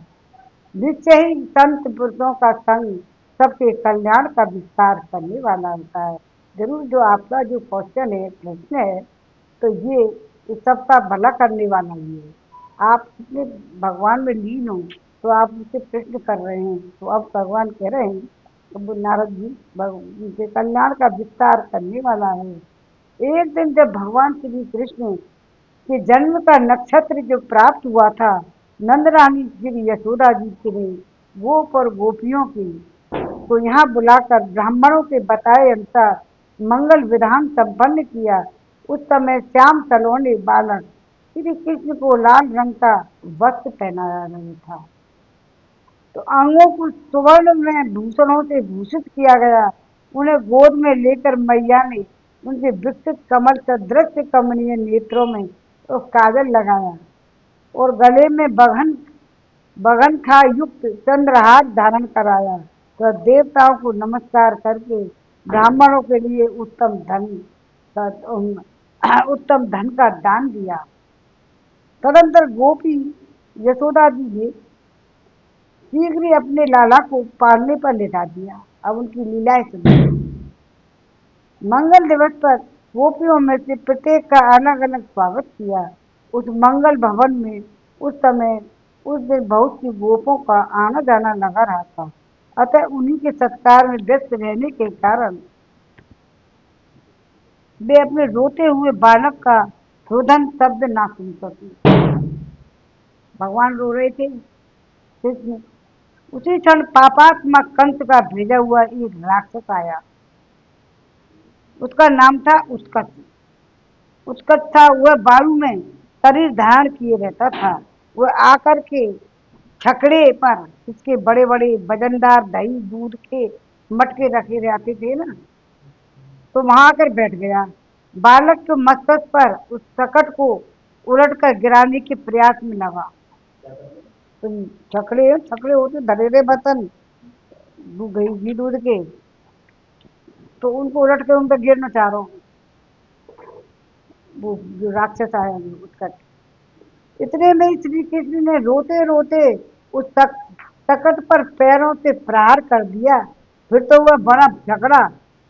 निश्चय ही संत पुरुषों का संग सबके कल्याण का विस्तार करने वाला होता है। जरूर जो आपका जो क्वेश्चन है, प्रश्न है, तो ये इस सबका भला करने वाला ही है। आप कितने भगवान में लीन हो, तो आप मुझसे प्रश्न कर रहे हैं, तो अब भगवान कह रहे हैं, तो वो नारद जी उनके कल्याण का विस्तार करने वाला है। एक दिन जब भगवान श्री कृष्ण के जन्म का नक्षत्र जो प्राप्त हुआ था, नंद रानी श्री यशोदा जी के लिए गोप और गोपियों की, तो यहाँ बुलाकर ब्राह्मणों के बताए अनुसार मंगल विधान संपन्न किया। उस समय श्याम सलोने बालक श्री कृष्ण को लाल रंग का वस्त्र पहनाया गया था, तो अंगों को सुवर्ण में भूषणों से भूषित किया गया। उन्हें गोद में लेकर मैया ने उनके विकसित कमल सदृश कमनीय नेत्रों में तो काजल लगाया और गले में बघन बघन खा युक्त चंद्रहार धारण कराया, तो देवताओं को नमस्कार करके ब्राह्मणों के लिए उत्तम धन का दान दिया। तदंतर गोपी यशोदा जी ने शीघ्र ही अपने लाला को पालने पर लेटा दिया। अब उनकी लीलाएं सुनिए। मंगल दिवस पर गोपियों में से प्रत्येक का अलग अलग स्वागत किया। उस मंगल भवन में उस दिन बहुत सी गोपों का आना जाना लगा रहा था। अतः उन्हीं के सत्कार में व्यस्त रहने के कारण वे अपने रोते हुए बालक का रोदन शब्द ना सुन सके। भगवान रो रहे थे कृष्ण। उसी क्षण पापात्मा कंस का भेजा हुआ एक राक्षस आया। उसका नाम था उत्कट। उत्कट था वह वायु में शरीर धारण किए रहता था। वह आकर के छकड़े पर इसके बड़े बड़े वजनदार दही दूध के मटके रखे रहते थे ना, तो वहां आकर बैठ गया। बालक के मस्तक पर उस सकट को उलटकर गिराने के प्रयास में लगा। तो छकड़े छकड़े होते धरेरे बर्तन घी दूध के, तो उनको उलट के उन पर गिरना चाह रहा हूँ। वो जो राक्षस आया उसका, इतने में श्री कृष्ण ने रोते रोते उस सकट पर पैरों से प्रहार कर दिया। फिर तो वह बड़ा झगड़ा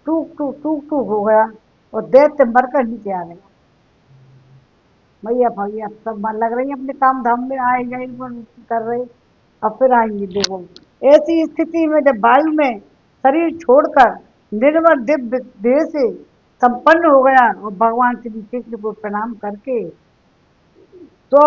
टूक टूक हो गया और दैत्य मरकर नीचे आ गया। भैया भैया सब मन लग रही है अपने काम धाम में, आए गए कर रहे, अब फिर आएंगे देखो। ऐसी स्थिति में जब वायु में शरीर छोड़कर निर्मल दिव्य देह से संपन्न हो गया और भगवान श्री कृष्ण को प्रणाम करके सौ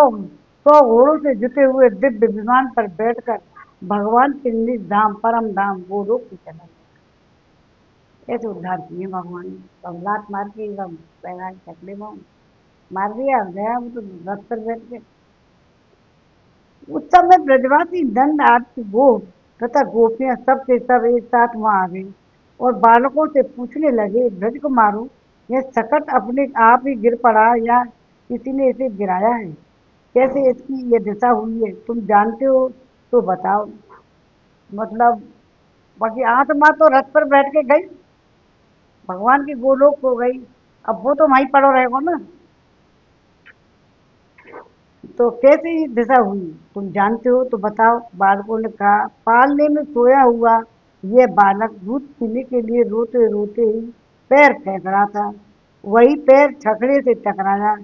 सौ घोड़ों से जुटे हुए दिव्य विमान पर बैठकर भगवान के निज धाम परम धाम गोलोक को चला गया। ऐसे उद्धार किए भगवान ने। सब लात मार के एकदम पैरा चकले में मार दिया गया, वो तो रथ पर बैठ के। उस समय ब्रजवासी नंद आदि वो तथा गोपियां सब के सब एक साथ वहां आ गई और बालकों से पूछने लगे, ब्रज कुमारो, यह सकट अपने आप ही गिर पड़ा या किसी ने इसे गिराया है? कैसे इसकी ये दशा हुई है, तुम जानते हो तो बताओ। मतलब बाकी आत्मा तो रथ पर बैठ के गई, भगवान की गोलोक हो गई, अब वो तो वहीं पड़ो रहेगा ना, तो कैसे ये दशा हुई तुम जानते हो तो बताओ। बालकों ने कहा, पालने में सोया हुआ यह बालक दूध पीने के लिए रोते रोते ही पैर फेंक रहा था। वही पैर छकड़े से टकराया,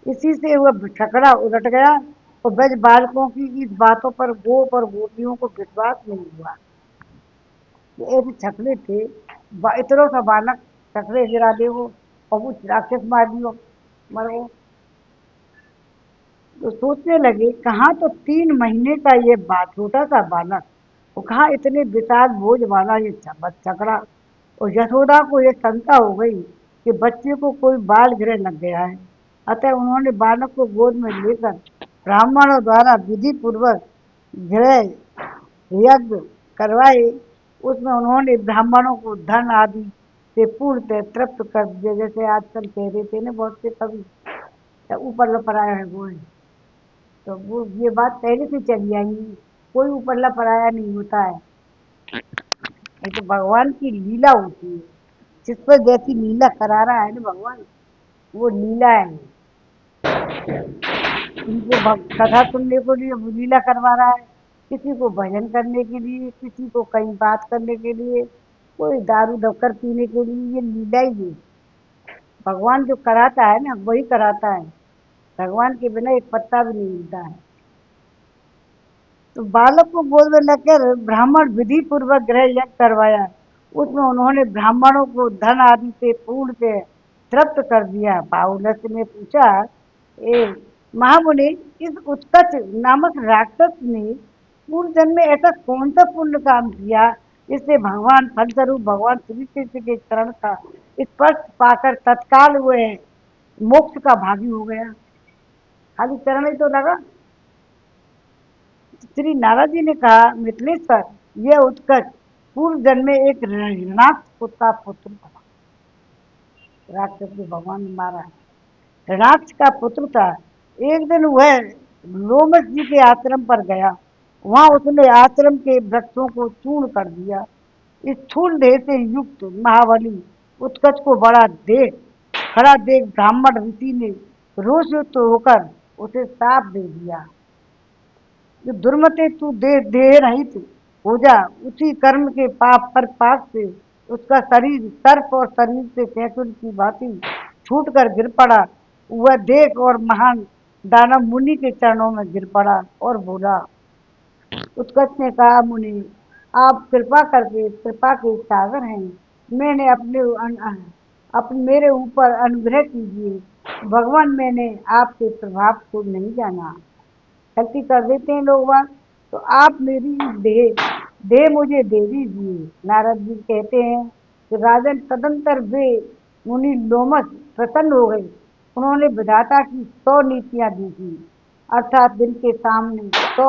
इसी से वह छकड़ा उलट गया और ब्रज बालकों की इस बातों पर गोप और गोपियों को विश्वास नहीं हुआ। ये ऐसे छकड़े थे, इतरो सा बालक छकड़े गिरा दे वो, और वो राक्षस मार दियो मर गो। तो सोचने लगे, कहाँ तो 3 महीने का ये छोटा सा बालक, वो कहाँ इतने विशाल बोझ वाला ये छकड़ा। और यशोदा को ये शंका हो गई कि बच्चे को कोई बाल गृह लग गया है। अतः उन्होंने बालक को गोद में लेकर ब्राह्मणों द्वारा विधि पूर्वक गृह यज्ञ करवाए। उसमें उन्होंने ब्राह्मणों को धन आदि से पूर्णतः तृप्त कर दिया। जैसे आजकल कह रहे थे ना बहुत से कवि, ऊपर लपराया है वो है, तो वो ये बात पहले से चली आई है, कोई ऊपरला पराया नहीं होता है। ये तो भगवान की लीला होती है, जिस पर जैसी लीला करा रहा है ना भगवान, वो लीला है। उनको कथा सुनने को लिए वो लीला करवा रहा है, किसी को भजन करने के लिए, किसी को कहीं बात करने के लिए, कोई दारू धोकर पीने के लिए, ये लीला ही है। भगवान जो कराता है ना वही कराता है। भगवान के बिना एक पत्ता भी नहीं मिलता है। तो बालक को गोद में लेकर ब्राह्मण विधि पूर्वक गृह यज्ञ करवाया। उसमें उन्होंने ब्राह्मणों को धन आदि से पूर्ण से तृप्त कर दिया। बाहुलस ने पूछा, ए महामुनि, इस उत्कच नामक राक्षस ने पूर्व जन्म में ऐसा कौन सा पुण्य काम किया जिससे भगवान फलस्वरूप भगवान श्री कृष्ण के चरण का स्पर्श पाकर तत्काल हुए मोक्ष का भागी हो गया। खाली चरण ही तो लगा। श्री नारद जी ने कहा, मिथिलेश्वर, यह उत्कच पूर्व जन्म में एक ऋणाक्ष का पुत्र था। राक्षस को भगवान ने मारा है। ऋणाक्ष का पुत्र था। एक दिन वह लोमस जी के आश्रम पर गया। वहां उसने आश्रम के वृक्षों को चूर्ण कर दिया। स्थूल देह से युक्त महाबली उत्कच को बड़ा देख खड़ा देख ब्राह्मण ऋषि ने रोषयुक्त होकर उसे शाप दे दिया कि दुर्मते तू देह रहित हो जा। उसी कर्म के पाप पर पाप से उसका शरीर सर्प और शरीर से कैंचुर की भांति छूट कर गिर पड़ा। वह देख और महान दानव मुनि के चरणों में गिर पड़ा और बोला। उत्कच ने कहा, मुनि, आप कृपा करके कृपा के सागर हैं। मैंने अपने मेरे ऊपर अनुग्रह कीजिए। भगवान, मैंने आपके प्रभाव को नहीं जाना। गलती कर देते हैं लोग बाग। तो आप मेरी देह देह मुझे दे दीजिए। नारद जी कहते हैं कि राजन, तदंतर वे मुनि लोमस प्रसन्न हो गए। उन्होंने विधाता की 100 नीतियां दी थी। अर्थात जिनके सामने 100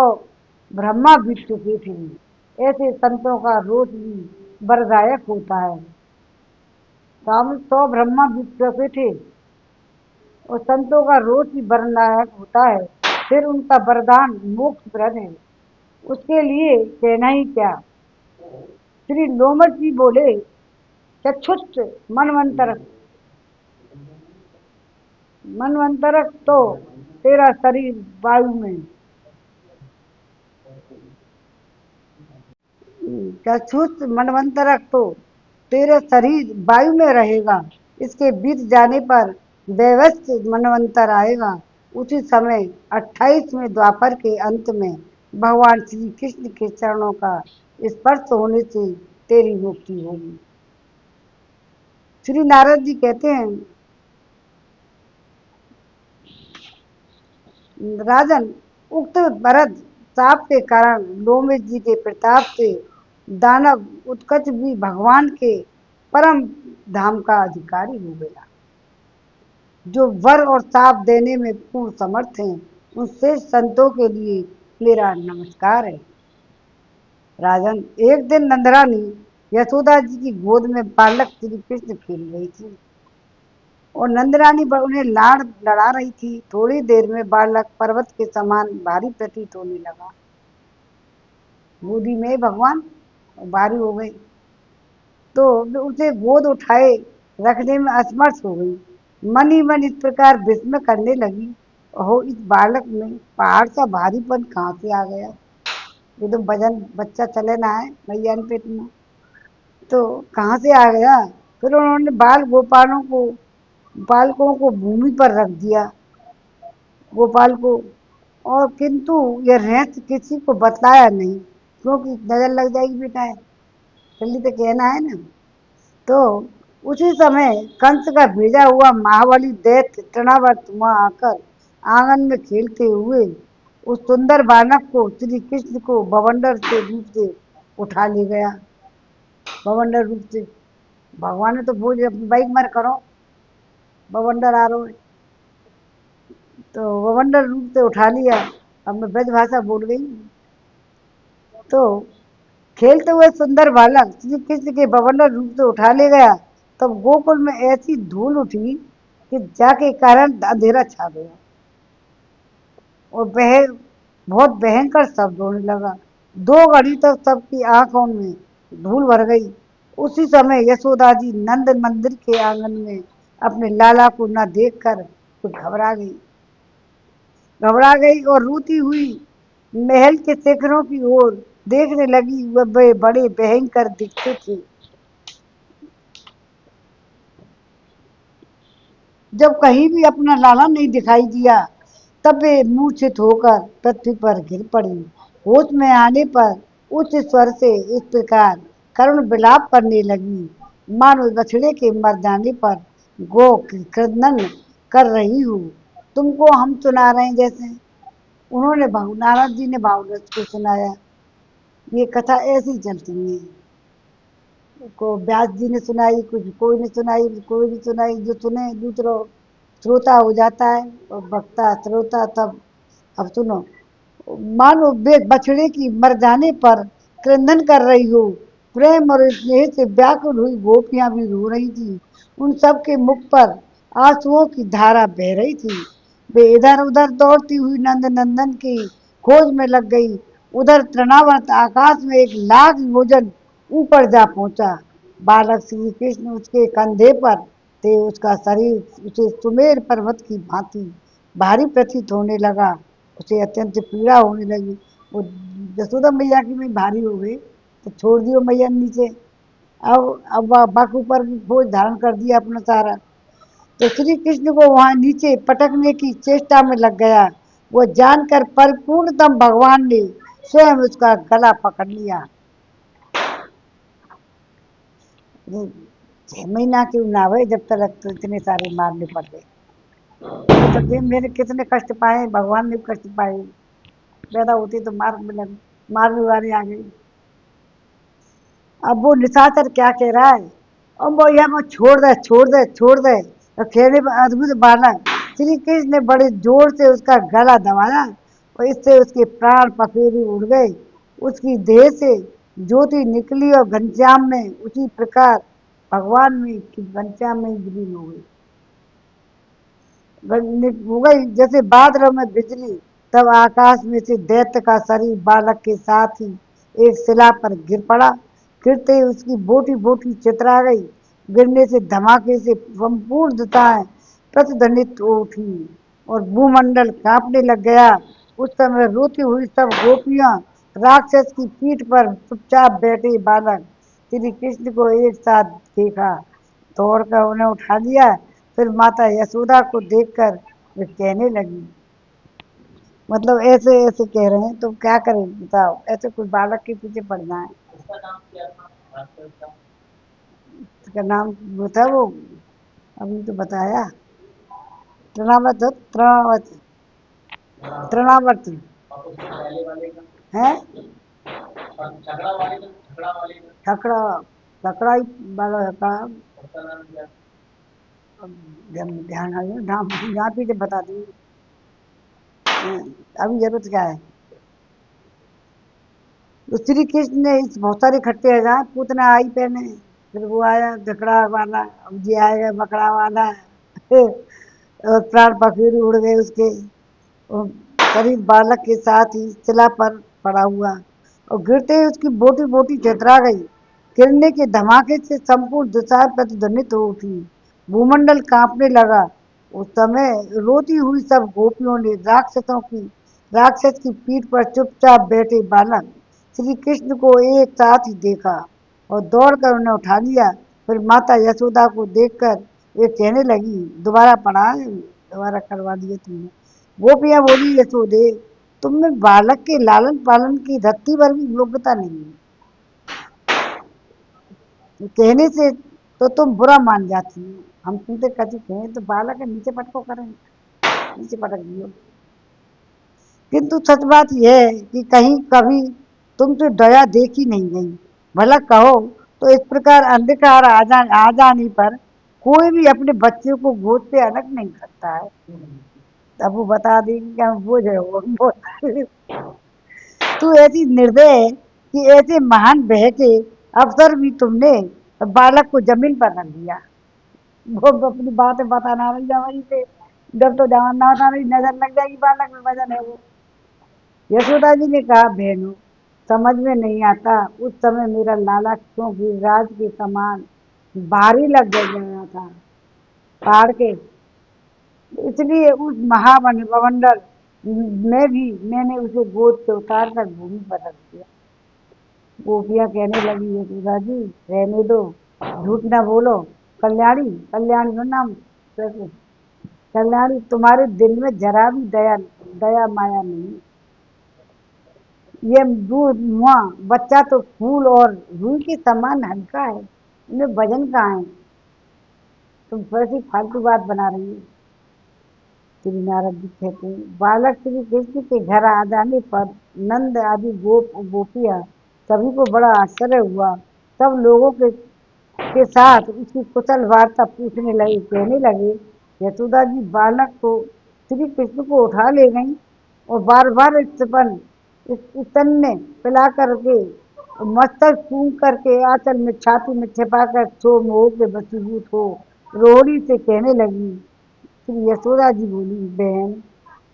ब्रह्मा बीत चुके थे। ऐसे संतों का रोष भी वरदायक होता है। सामने 100 ब्रह्मा बीत चुके थे और संतों का रोष ही वरदायक होता है। फिर उनका वरदान मोक्षप्रद है। उसके लिए कहना ही क्या। श्री लोमस जी बोले, चक्षुष मनवंतरक, मनवंतरक तो तेरा शरीर वायु में, चक्षुष मनवंतरक तो तेरा शरीर वायु में रहेगा। इसके बीत जाने पर वैवस्वत मनवंतर आएगा। उसी समय 28वें द्वापर के अंत में भगवान श्री कृष्ण के चरणों का स्पर्श होने से तेरी मुक्ति होगी। श्री नारद जी कहते हैं, राजन, उक्त भरत साप के कारण लोमस जी के प्रताप से दानव उत्कच भी भगवान के परम धाम का अधिकारी हो गया। जो वर और साप देने में पूर्ण समर्थ हैं, उनसे संतों के लिए मेरा नमस्कार है। राजन, एक दिन नंदरानी यशोदा जी की गोद में बालक श्री कृष्ण खेल रही थी और नंदरानी उन्हें लाड़ लड़ा रही थी। थोड़ी देर में बालक पर्वत के समान भारी प्रतीत होने लगा। गोदी में भगवान भारी हो गई तो उसे गोद उठाए रखने में असमर्थ हो गई। मन ही मन इस प्रकार विस्मय करने लगी, हो, इस बालक में पहाड़ सा भारीपन कहाँ से आ गया। ये तो वजन बच्चा चले ना है मैया ने पेट में, तो कहाँ से आ गया। फिर उन्होंने बालकों को भूमि पर रख दिया, गोपाल को। और किंतु यह रहस्य किसी को बतलाया नहीं, क्योंकि नजर लग जाएगी बेटा है, जल्दी तो कहना है ना। तो उसी समय कंस का भेजा हुआ महाबली दैत्य तृणावर्त वहां आकर आंगन में खेलते हुए उस सुंदर बालक को श्री कृष्ण को बवंडर से रूप से उठा ले गया। बवंडर रूप से भगवान ने तो बोल बाइक मर करो, बवंडर आ रहा है, तो बवंडर रूप से उठा लिया। अब मैं ब्रज भाषा बोल गई। तो खेलते हुए सुंदर बालक श्री कृष्ण के बवंडर रूप से उठा ले गया। तब गोकुल में ऐसी धूल उठी कि जाके कारण अंधेरा छा गया और बहुत भयंकर शब्द होने लगा। 2 घड़ी तक सबकी आंखों में धूल भर गई। उसी समय यशोदा जी नंद मंदिर के आंगन में अपने लाला को न देखकर तो घबरा गई और रोती हुई महल के शिखरों की ओर देखने लगी। वह बड़े भयंकर दिखते थे। जब कहीं भी अपना लाला नहीं दिखाई दिया, तब वे मूर्छित होकर पृथ्वी पर गिर पड़ी। होश में आने पर उच्च स्वर से इस प्रकार करुण विलाप करने लगी, मानो बछड़े के मर जाने पर गो क्रंदन कर रही हूँ। तुमको हम सुना रहे हैं जैसे। उन्होंने नारद जी ने भावरस को सुनाया। ये कथा ऐसी चलती है। को व्यास जी ने सुनाई, कुछ कोई ने सुनाई, कोई ने सुनाई, जो सुने दूसरो श्रोता हो जाता है और वक्ता श्रोता सब। अब सुनो। मानो बछड़े की मर जाने पर क्रंदन कर रही हो। प्रेम और स्नेह से व्याकुल हुई गोपियां भी रो रही थी। उन सब के मुख पर आंसुओं की धारा बह रही थी। वे इधर उधर दौड़ती हुई नंद नंदन की खोज में लग गई। उधर तृणावर्त आकाश में 1 लाख योजन ऊपर जा पहुंचा। बालक श्री कृष्ण उसके कंधे पर थे। उसका शरीर उसे सुमेर पर्वत की भांति भारी प्रतीत होने लगा। उसे अत्यंत पीड़ा होने लगी। वो यशोदा मैया की भी भारी हो गई, तो छोड़ दियो मैया नीचे। अब बक ऊपर बोझ धारण कर दिया अपना सारा। तो श्री कृष्ण को वहां नीचे पटकने की चेष्टा में लग गया। वो जानकर परिपूर्णतम भगवान ने स्वयं उसका गला पकड़ लिया। 6 महीना क्यों ना हुए जब तक तो इतने सारे मारने पड़ते। तो मैंने कितने कष्ट पाए, भगवान ने भी कष्ट पाए। पैदा होती तो मारने वाली आ गई। अब वो निशाचर क्या कह रहा है, और वो यहाँ वो छोड़ दे छोड़ दे छोड़ दे। तो खेने पर अद्भुत बालक श्री कृष्ण ने बड़े जोर से उसका गला दबाया और इससे उसके प्राण पखेरु उड़ गए। उसकी देह से ज्योति निकली और घनश्याम में उसी प्रकार भगवान में कि घनश्याम में विलीन हो गई। हो गई जैसे बादलों में बिजली। तब आकाश में से दैत्य का शरीर बालक के साथ ही एक शिला पर गिर पड़ा। गिरते ही उसकी बोटी बोटी चितरा गई। गिरने से धमाके से संपूर्ण दिशाएं प्रतिध्वनित हो उठी और भूमंडल कांपने लग गया। उस समय रोती हुई सब गोपियां राक्षस की पीठ पर चुपचाप बैठे बालक श्री कृष्ण को एक साथ देखा, दौड़कर उन्हें उठा लिया। फिर माता यशोदा को देखकर वे कहने लगी, मतलब ऐसे ऐसे कह रहे हैं तो क्या करें बताओ, ऐसे कोई बालक के पीछे पड़ जाए। उसका नाम वो था वो, अभी तो बताया। तृणावत तृणावत तृणावर्त है। छकड़ा छकड़ा ही वाला का ध्यान आ गया, नाम यहाँ पीछे बता दी। अभी जरूरत क्या है। तो श्री कृष्ण ने इस बहुत सारे खट्टे हजार पूतना आई पहने। फिर वो आया झकड़ा वाला, अब जी आएगा बकरा वाला। और प्राण पखेरु उड़ गए उसके। और करीब बालक के साथ ही शिला पर पड़ा हुआ और गिरते ही उसकी बोटी बोटी चतरा गई। गिरने के धमाके से संपूर्ण दिशा प्रतिध्वनित हो उठी। भूमंडल कांपने लगा। उस समय रोती हुई सब गोपियों ने राक्षस की पीठ पर चुपचाप बैठे बालक श्री कृष्ण को एक साथ ही देखा और दौड़कर उन्हें उठा लिया। फिर माता यशोदा को देखकर वे कहने लगी, दोबारा पढ़ा है, दोबारा करवा दिया तुमने। गोपियां बोली, यशोदे तुम में बालक के लालन पालन की रत्ती भर भी योग्यता नहीं है। कहने से तो तुम बुरा मान जाती हो। हम तुमसे कभी कहें तो बालक है नीचे पटको करें, नीचे पटक दियो। किंतु सच बात यह है कि कहीं कभी तुमसे दया देखी नहीं गई। भला कहो तो इस प्रकार अंधकार आ जाने पर कोई भी अपने बच्चे को गोद से अलग नहीं करता है। तब वो बता देगी कि हम बोझ है वो तू ऐसी निर्दय है कि ऐसे महान बह के अवसर भी तुमने बालक को जमीन पर रख दिया। वो अपनी बातें बताना नहीं जा वहीं से। जब तो जानना होता नहीं, नजर लग जाएगी बालक में वजन है वो। यशोदा जी ने कहा, बहनों समझ में नहीं आता उस समय मेरा लाला क्यों गिरिराज के समान भारी लग गया था पहाड़ के। इसलिए उस महामंडल में भी मैंने उसे गोद से उतार कर भूमि पर रख दिया। गोपियां कहने लगी, यशोदा जी रहने दो, झूठ ना बोलो। कल्याणी कल्याणी का नाम कैसे? कल्याणी, तुम्हारे दिल में जरा भी दया दया माया नहीं। ये दूध मुआ बच्चा तो फूल और रूई के समान हल्का है, इनमें वजन कहाँ है? तुम वैसी फालतू बात बना रही हो। श्री नारद जी कहते हैं, बालक श्री कृष्ण के घर आ जाने पर नंद आदि गोप गोपियां सभी को बड़ा आश्चर्य हुआ। सब लोगों के साथ उसकी कुशल वार्ता पूछने लगे, कहने लगे, यशोदा जी बालक को श्री कृष्ण को उठा ले गई और बार बार स्तन स्तन्य पिला करके मस्तक सूंघ करके आंचल में छाती में छिपाकर सो मोह के वशीभूत हो रोहड़ी से कहने लगी। श्री यशोदा जी बोली, बहन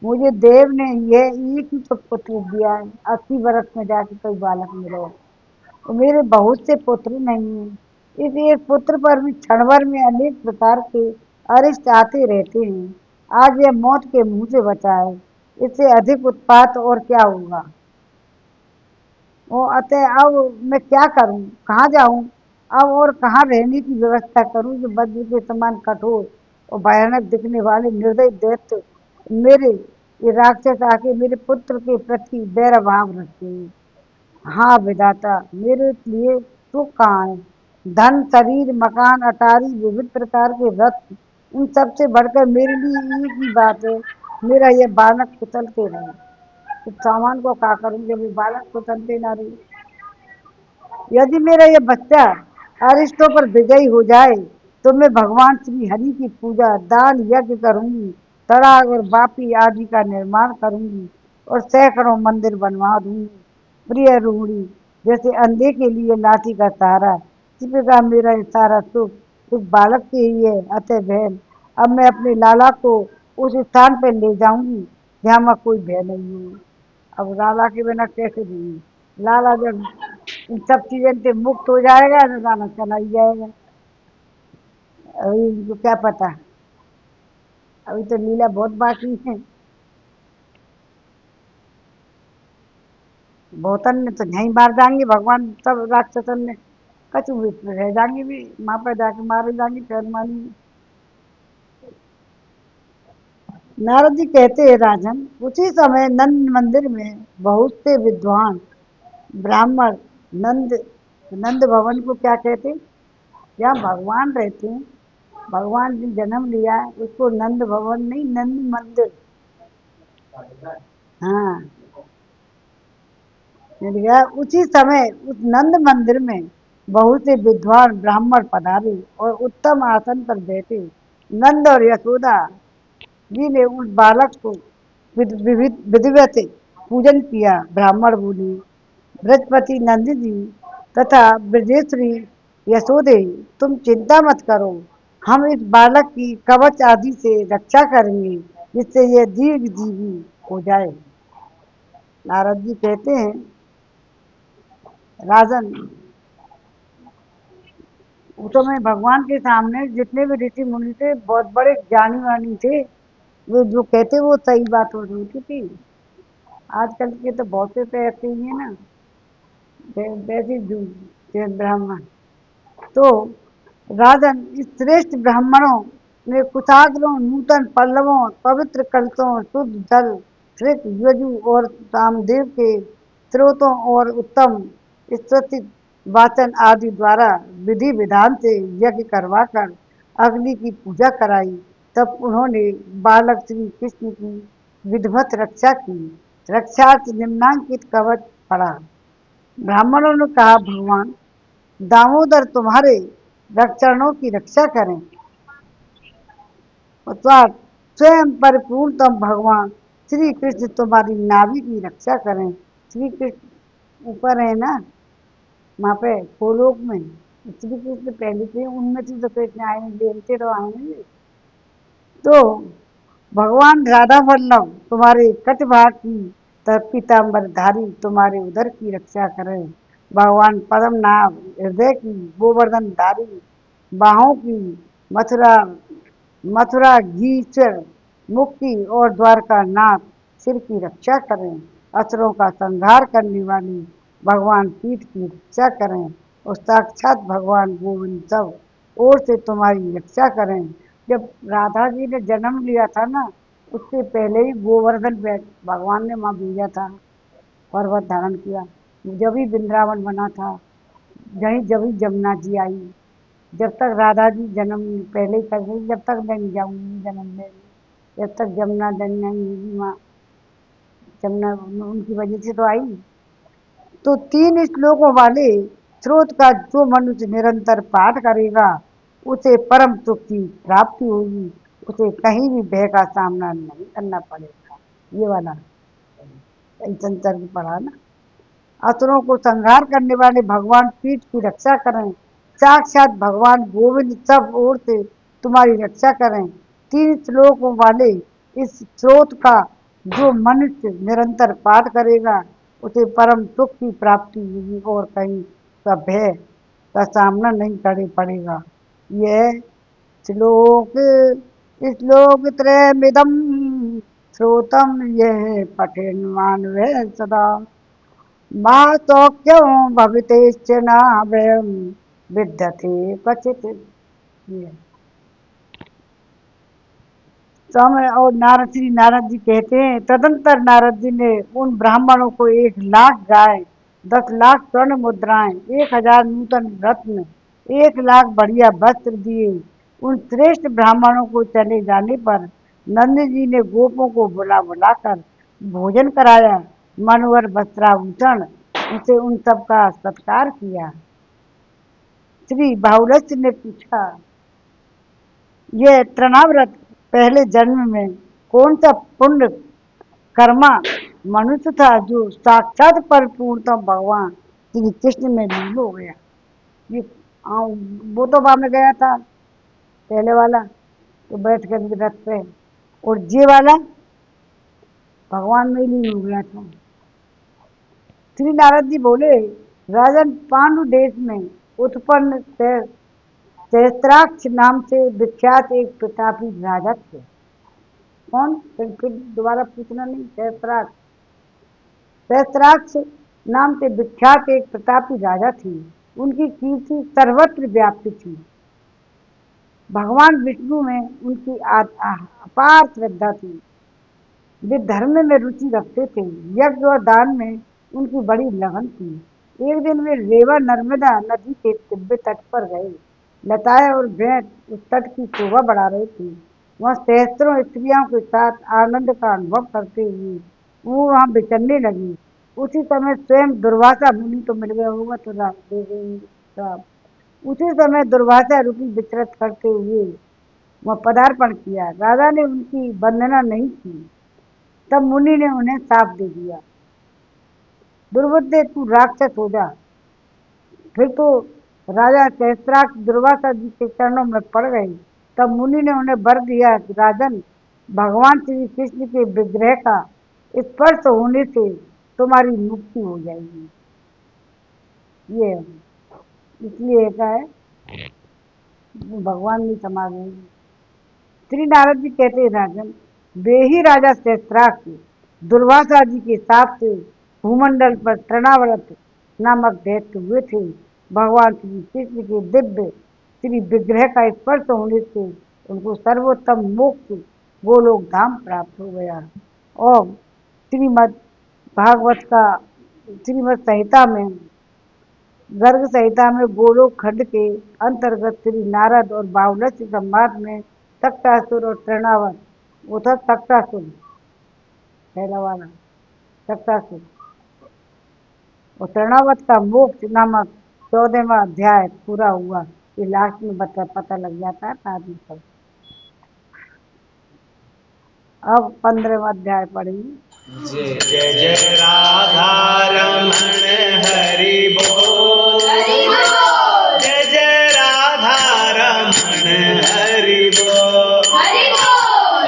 मुझे देव ने यह एक ही तो पुत्र दिया है, 80 वर्ष में जाके कोई बालक मिले और मेरे बहुत से पुत्र नहीं हैं। इस एक पुत्र पर भी क्षण भर में अनेक प्रकार के अरिष्ट आते रहते हैं। आज यह मौत के मुंह से बचा है, इससे अधिक उत्पात और क्या होगा? और अतः अब मैं क्या करूं, कहाँ जाऊं? अब और कहाँ रहने की व्यवस्था करूं जो वज्र के समान कठोर और भयानक दिखने वाले निर्दयी दैत्य मेरे ये राक्षस आके मेरे पुत्र के प्रति बैर भाव रखते हैं। हाँ विधाता, मेरे लिए सुख कहाँ है? धन, शरीर, मकान, अटारी, विविध प्रकार के रथ, इन सब से बढ़कर मेरे लिए एक ही बात है, मेरा यह बालक कुचलते रहे। तो सामान को क्या करूंगे, मैं बालक कुचलते ना रही। यदि मेरा ये बच्चा अरिष्टों पर विजयी हो जाए तो मैं भगवान श्री हरि की पूजा, दान, यज्ञ करूंगी, तड़ाग और बापी आदि का निर्माण करूंगी और सैकड़ों मंदिर बनवा दूंगी। प्रिय रूढ़ी, जैसे अंधे के लिए लाठी का सहारा, इसी प्रकार मेरा ये सारा सुख इस बालक के ही है। अतः बहन, अब मैं अपने लाला को उस स्थान पर ले जाऊंगी जहाँ मैं कोई भय नहीं हूँ। अब लाला के बिना कैसे दूंगी? लाला जब इन सब चीज़ों से मुक्त हो जाएगा तो गाना चला ही जाएगा। अभी इनको क्या पता, अभी तो लीला बहुत बाकी है। बहुतन ने तो यहीं मार जाएंगे भगवान, सब राक्षसन ने कछु भी रह जाएंगे भी, वहां पर जाके मारे जाएंगे चैन मारेंगे। नारद जी कहते हैं, राजन उसी समय नंद मंदिर में बहुत से विद्वान ब्राह्मण नंद नंद भवन को क्या कहते हैं? जहाँ भगवान रहते हैं, भगवान ने जन्म लिया है उसको नंद भवन नहीं, नंद मंदिर। हाँ, मिल गया। उसी समय उस नंद मंदिर में बहुत से विद्वान ब्राह्मण पधारे और उत्तम आसन पर बैठे। नंद और यशोदा जी ने उस बालक को विधिवत पूजन किया। ब्राह्मण बोले, बृहस्पति नंद जी तथा ब्रजेश्वरी यशोदे, तुम चिंता मत करो, हम इस बालक की कवच आदि से रक्षा करेंगे जिससे यह दीर्घ जीवी हो जाए। नारद जी कहते हैं, राजन वो तो मैं भगवान के सामने जितने भी ऋषि मुनि थे बहुत बड़े ज्ञानी वानी थे, वो जो कहते वो सही बात हो रही थी। आजकल के तो बहुत से तो ऐसे ही है ना, वैसे ब्राह्मण। तो राजन इस श्रेष्ठ ब्राह्मणों ने कुशाग्रों, नूतन पल्लवों, पवित्र कलशों, शुद्ध जल, श्वेत यजु और कामदेव के स्रोतों और उत्तम स्तुति वाचन आदि द्वारा विधि विधान से यज्ञ करवाकर अग्नि की पूजा कराई। तब उन्होंने बालक श्री कृष्ण की विधिवत रक्षा की। रक्षार्थ निम्नांकित कवच पढ़ा। ब्राह्मणों ने कहा, भगवान दामोदर तुम्हारे रक्षणों की रक्षा करें, अर्थात स्वयं परिपूर्णतम भगवान श्री कृष्ण तुम्हारी नाभि की रक्षा करें। श्री कृष्ण ऊपर है ना, वहाँ पे गोलोक में श्री कृष्ण पहले थे, उनमें से तो कृष्ण आए देवते तो आएंगे। तो भगवान राधा वल्लभ तुम्हारे कटभाग की पीताम्बरधारी तुम्हारे उदर की रक्षा करें। भगवान पद्मनाभ हृदय की, गोवर्धन धारी बाहों की, मथुरा मथुरा घीचर मुक्ति और द्वारका नाथ सिर की रक्षा करें। असुरों का संहार करने वाली भगवान पीठ की रक्षा करें और साक्षात भगवान गोविंद सब ओर से तुम्हारी रक्षा करें। जब राधा जी ने जन्म लिया था ना, उससे पहले ही गोवर्धन पे भगवान ने वहाँ भेजा था, पर्वत धारण किया। जब ही वृंदावन बना था, यहीं जब ही जमुना जी आई। जब तक राधा जी जन्म पहले ही कर गई, जब तक मैं नहीं जाऊंगी जन्म लेने, जब तक जमुना जन नहीं होगी वहाँ। जमुना उनकी वजह से तो आई। तो 3 श्लोकों वाले स्रोत का जो मनुष्य निरंतर पाठ करेगा, उसे परम सुख की प्राप्ति होगी, उसे कहीं भी भय का सामना नहीं करना पड़ेगा। ये वाला संचर की पढ़ा ना। असुरों को संहार करने वाले भगवान पीठ की रक्षा करें, साक्षात भगवान गोविंद सब ओर से तुम्हारी रक्षा करें। 3 श्लोकों वाले इस स्रोत का जो मनुष्य निरंतर पाठ करेगा, उसे परम सुख की प्राप्ति होगी और कहीं का भय का सामना नहीं करना पड़ेगा। यह श्लोक श्लोक त्रयमिदं श्रोतम यह पठेन्मान वह सदा मा सौख्यं भवितेश्च न भयं विद्यते क्वचित्। ये समय और नारद श्री नारद जी कहते हैं, तदंतर नारद जी ने उन ब्राह्मणों को 1,00,000 गाय, 10,00,000 स्वर्ण मुद्राएं, 1,000 नूतन रत्न, 1,00,000 बढ़िया वस्त्र दिए। उन श्रेष्ठ ब्राह्मणों को चले जाने पर नंद जी ने गोपों को बुला बुलाकर भोजन कराया, मनोहर वस्त्राभूषण उसे उन सबका सत्कार किया। श्री बाहुलस्य ने पूछा, यह तृणाव्रत पहले जन्म में कौन सा पुण्य कर्मा मनुष्य था जो साक्षात परिपूर्णतम भगवान श्री कृष्ण में लीन हो गया? ये वो तो बाद में गया था पहले वाला, तो बैठ कर रथ पे, और ये वाला भगवान में लीन हो गया था। श्री नारद जी बोले, राजन, पांडु देश में उत्पन्न सहस्त्राक्ष नाम से विख्यात एक प्रतापी राजा थे। कौन? फिर दोबारा पूछना नहीं। सहस्त्राक्ष, सहस्त्राक्ष नाम से विख्यात एक प्रतापी राजा थी। उनकी कीर्ति सर्वत्र व्याप्त थी। भगवान विष्णु में उनकी अपार श्रद्धा थी। वे धर्म में रुचि रखते थे। यज्ञ और दान में उनकी बड़ी लगन थी। एक दिन वे रेवा नर्मदा नदी के दिव्य तट पर गए। लताएं और भेंट उस तट की शोभा बढ़ा रही थी। वह सहस्त्रों स्त्रियों के साथ आनंद का अनुभव करते हुए वो वहाँ विचरने लगी। उसी समय स्वयं दुर्वासा मुनि तो मिल गया होगा, तो उसी समय दुर्वासा रूपी विचरत करते हुए वह पदार्पण किया। राजा ने उनकी वंदना नहीं की। तब मुनि ने उन्हें साफ दे दिया, दुर्बुद्धे, तू राक्षस हो जा। फिर तो राजा सहस्त्राक्ष दुर्वासा जी के चरणों में पड़ गए। तब मुनि ने उन्हें वर दिया कि राजन, भगवान श्री कृष्ण के विग्रह का स्पर्श होने से तुम्हारी मुक्ति हो जाएगी। ये इसलिए ऐसा है, भगवान ने समा गए। श्री नारद जी कहते हैं, राजन, वे ही राजा सहस्त्राक्ष दुर्वासा जी के साथ से भूमंडल पर तृणाव्रत नामक दैत्य हुए थे। भगवान श्री कृष्ण के दिव्य श्री विग्रह का स्पर्श होने से उनको सर्वोत्तम मोक्ष गोलोक धाम प्राप्त हो गया। और श्रीमद् भागवत का श्रीमद् संहिता में, गर्ग संहिता में गोलोक खंड के अंतर्गत श्री नारद और बाहुलस्य संवाद में तक्तासुर और तृणावत, वो था तक्तासुर पहला वाला, तक्तासुर और तृणावत का मोक्ष नामक 14वां अध्याय पूरा हुआ। ये लास्ट में पता लग जाता है आदमी सब। अब 15वां अध्याय पढ़ेंगे। जय जय जय राधा रमण हरि बोल, जय जय राधा रमण हरि बोल,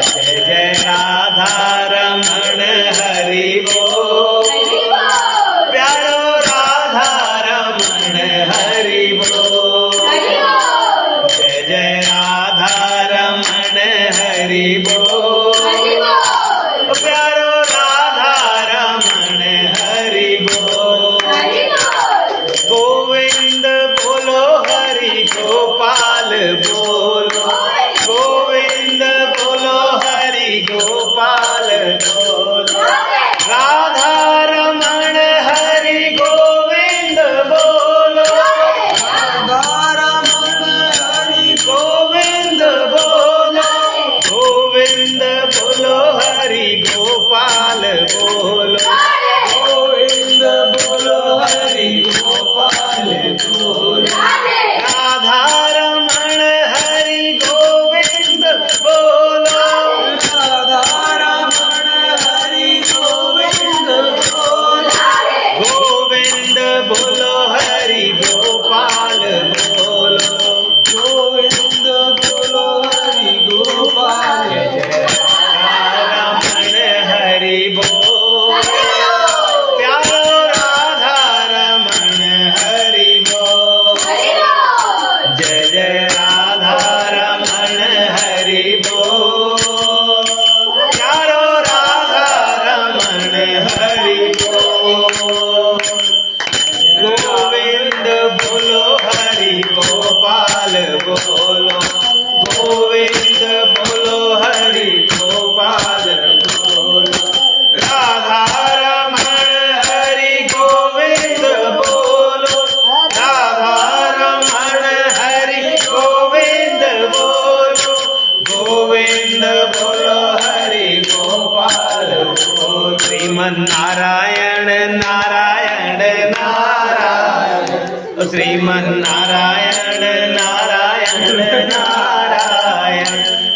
जय जय राधा रमण हरि बोल, प्यारो राधा रमण हरि बोल, जय जय राधा रमण हरि बोल, प्यारो राधा रमण हरि बोल, गोविंद बोलो हरि गोपाल बोलो, गोविंद नारायण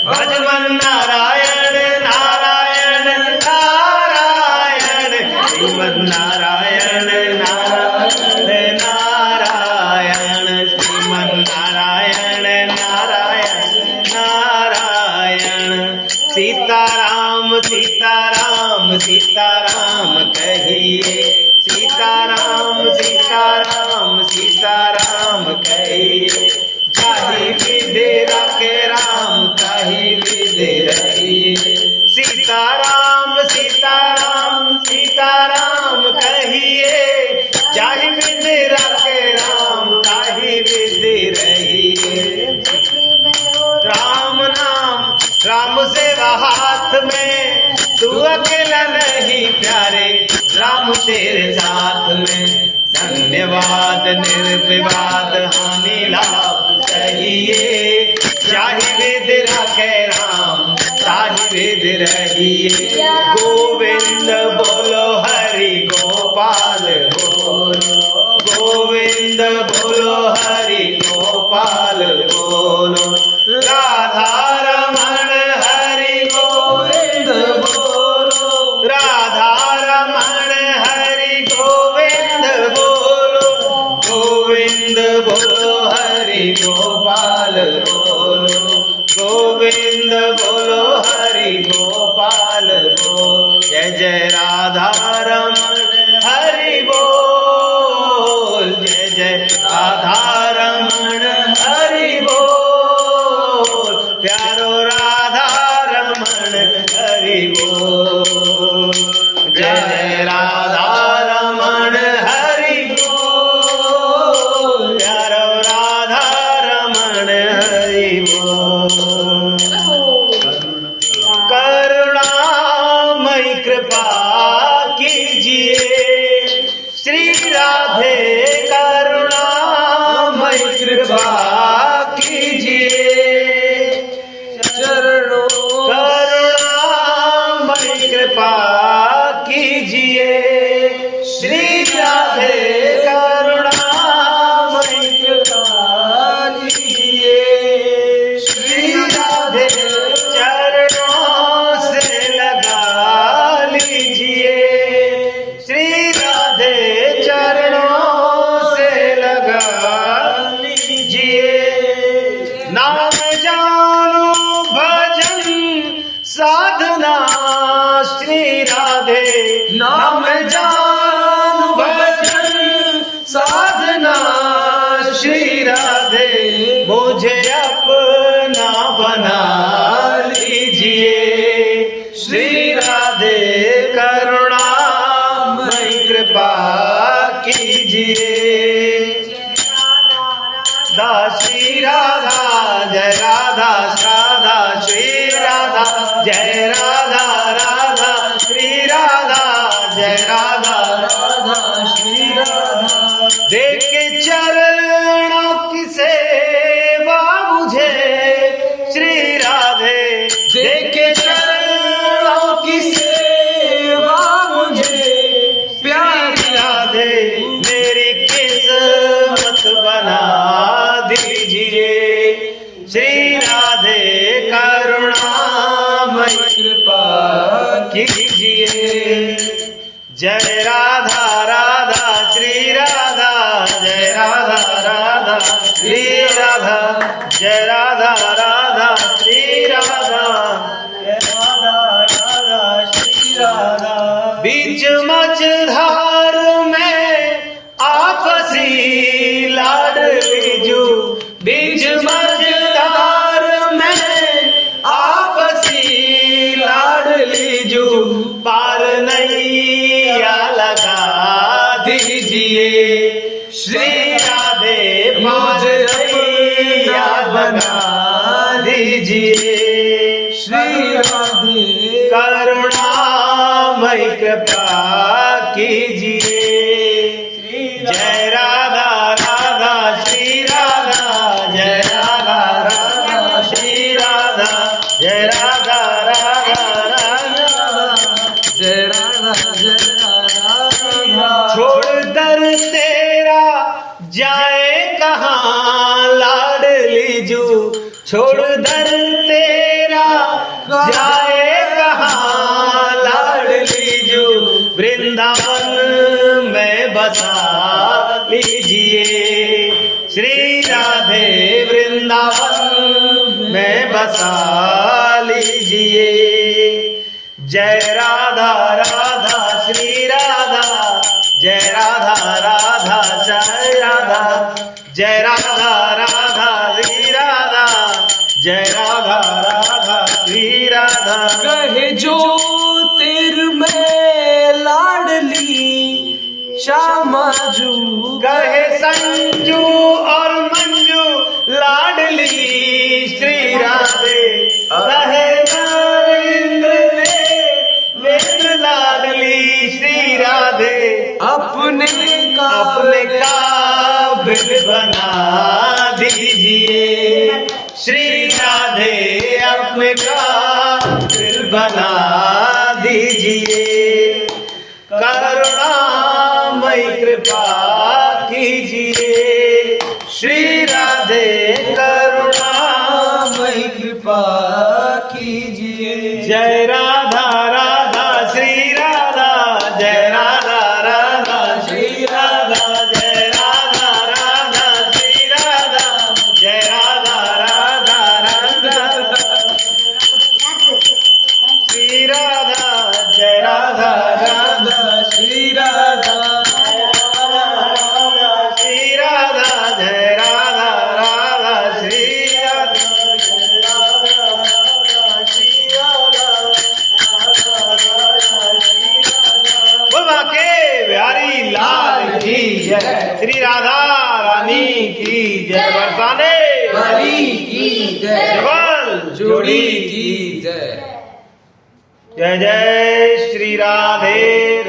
भज मन नारायण नारायण नारायण श्रीमन नारायण नारायण नारायण श्रीमन नारायण नारायण नारायण सीताराम सीताराम सीताराम कहिए सीताराम सीताराम सीताराम कहिए जाहि विधि रखे राम ताहि विधि रहिए सीताराम सीताराम सीताराम कहिए जाहि विधि रखे राम ताहि विधि रहिए राम नाम राम सेवा हाथ में तू अकेला नहीं प्यारे राम तेरे साथ में धन्यवाद निर्विवाद हानि लाभ चाहिए चाहे विधि रखे राम ताहि विधि रहिए गोविंद बोलो हरि गोपाल बोलो गोविंद बोलो हरि गोपाल बोलो राधा रमण हरि गोविंद बोलो राधा रमण हरि गोविंद बोलो गोविंद बोलो हरि गोपाल बोलो गोविंद बोलो हरि गोपाल बोलो जय जय राधा रमण हरि बोल जय जय राधा रमण हरि बोल प्यारो राधा रमण हरि बोल जय जय राधा रमण हरि बोल प्यारो राधा रमण हरि बोल करुणामयी कृपा कीजिए श्री राधे करुणामयी कृपा कीजिए चरणों करुणामयी कृपा कीजिए श्री राधे करुणामयी कृपा कीजिए श्री राधे चरणों से लगा लीजिए श्री राधे चरणों से लगा लीजिए नाम जानो भजन साधना श्री राधे नाम जानो भजन साधना श्री राधे मुझे अपना बना लीजिए श्री राधे करुणामयी कृपा कीजिए श्री राधा जय राधा राधा श्री राधा जय राधा राधा श्री राधा जय राधा राधा श्री राधा देख के चरणों की सेवा मुझे श्री राधे देख के चरणों की सेवा मुझे प्यारी राधे मेरी किस्मत बना दीजिए श्री राधे करुणामयी कृपा कीजिए जय राधा राधा श्री राधा जय राधा राधा श्री राधा जय राधा राधा श्री राधा जय राधा राधा श्री राधा बीच मझधार में आपसी लाडली जू बीच मझधार में आपसी लाडली जू पार नैया लगा दीजिए श्री राधे मुझे नैया बना दीजिए श्री राधे करुणामयी कृपा कीजिए जय राधा राधा श्री राधा जय राधा राधा श्री राधा जय राधा राधा राधा जय राधा छोड़ दर तेरा जाए कहाँ लाडली लीजू छोड़ दर तेरा जाए कहाँ लाड लीजू वृंदावन में बसा लीजिए श्री राधे वृंदावन में बसा लीजिए जय राधा राधा श्री राधा जय राधा राधा जय राधा जय राधा राधा श्री राधा जय राधा राधा श्री राधा कहे जो तेर में लाडली श्यामाजू कहे संजू और मंजू लाडली श्री राधे रहे नरेंद्र ने वेद लाडली श्री राधे अपने काबिल बना दीजिए श्री राधे अपने काबिल बना दीजिए करुणामयी कृपा कीजिए श्री राधे करुणामयी कृपा कीजिए जय राधा राधा श्री राधा जय राधा राधा श्री राधा जय राधा राधा श्री राधा जय राधा राधा राधा श्री राधा जय राधा राधा श्री राधा श्री राधा जय राधा राधा श्री राधा बोलवा के बिहारी लाल की जय श्री राधा रानी की जय बरसाने वाली की जय जबल जोड़ी की जय जय जय श्री राधे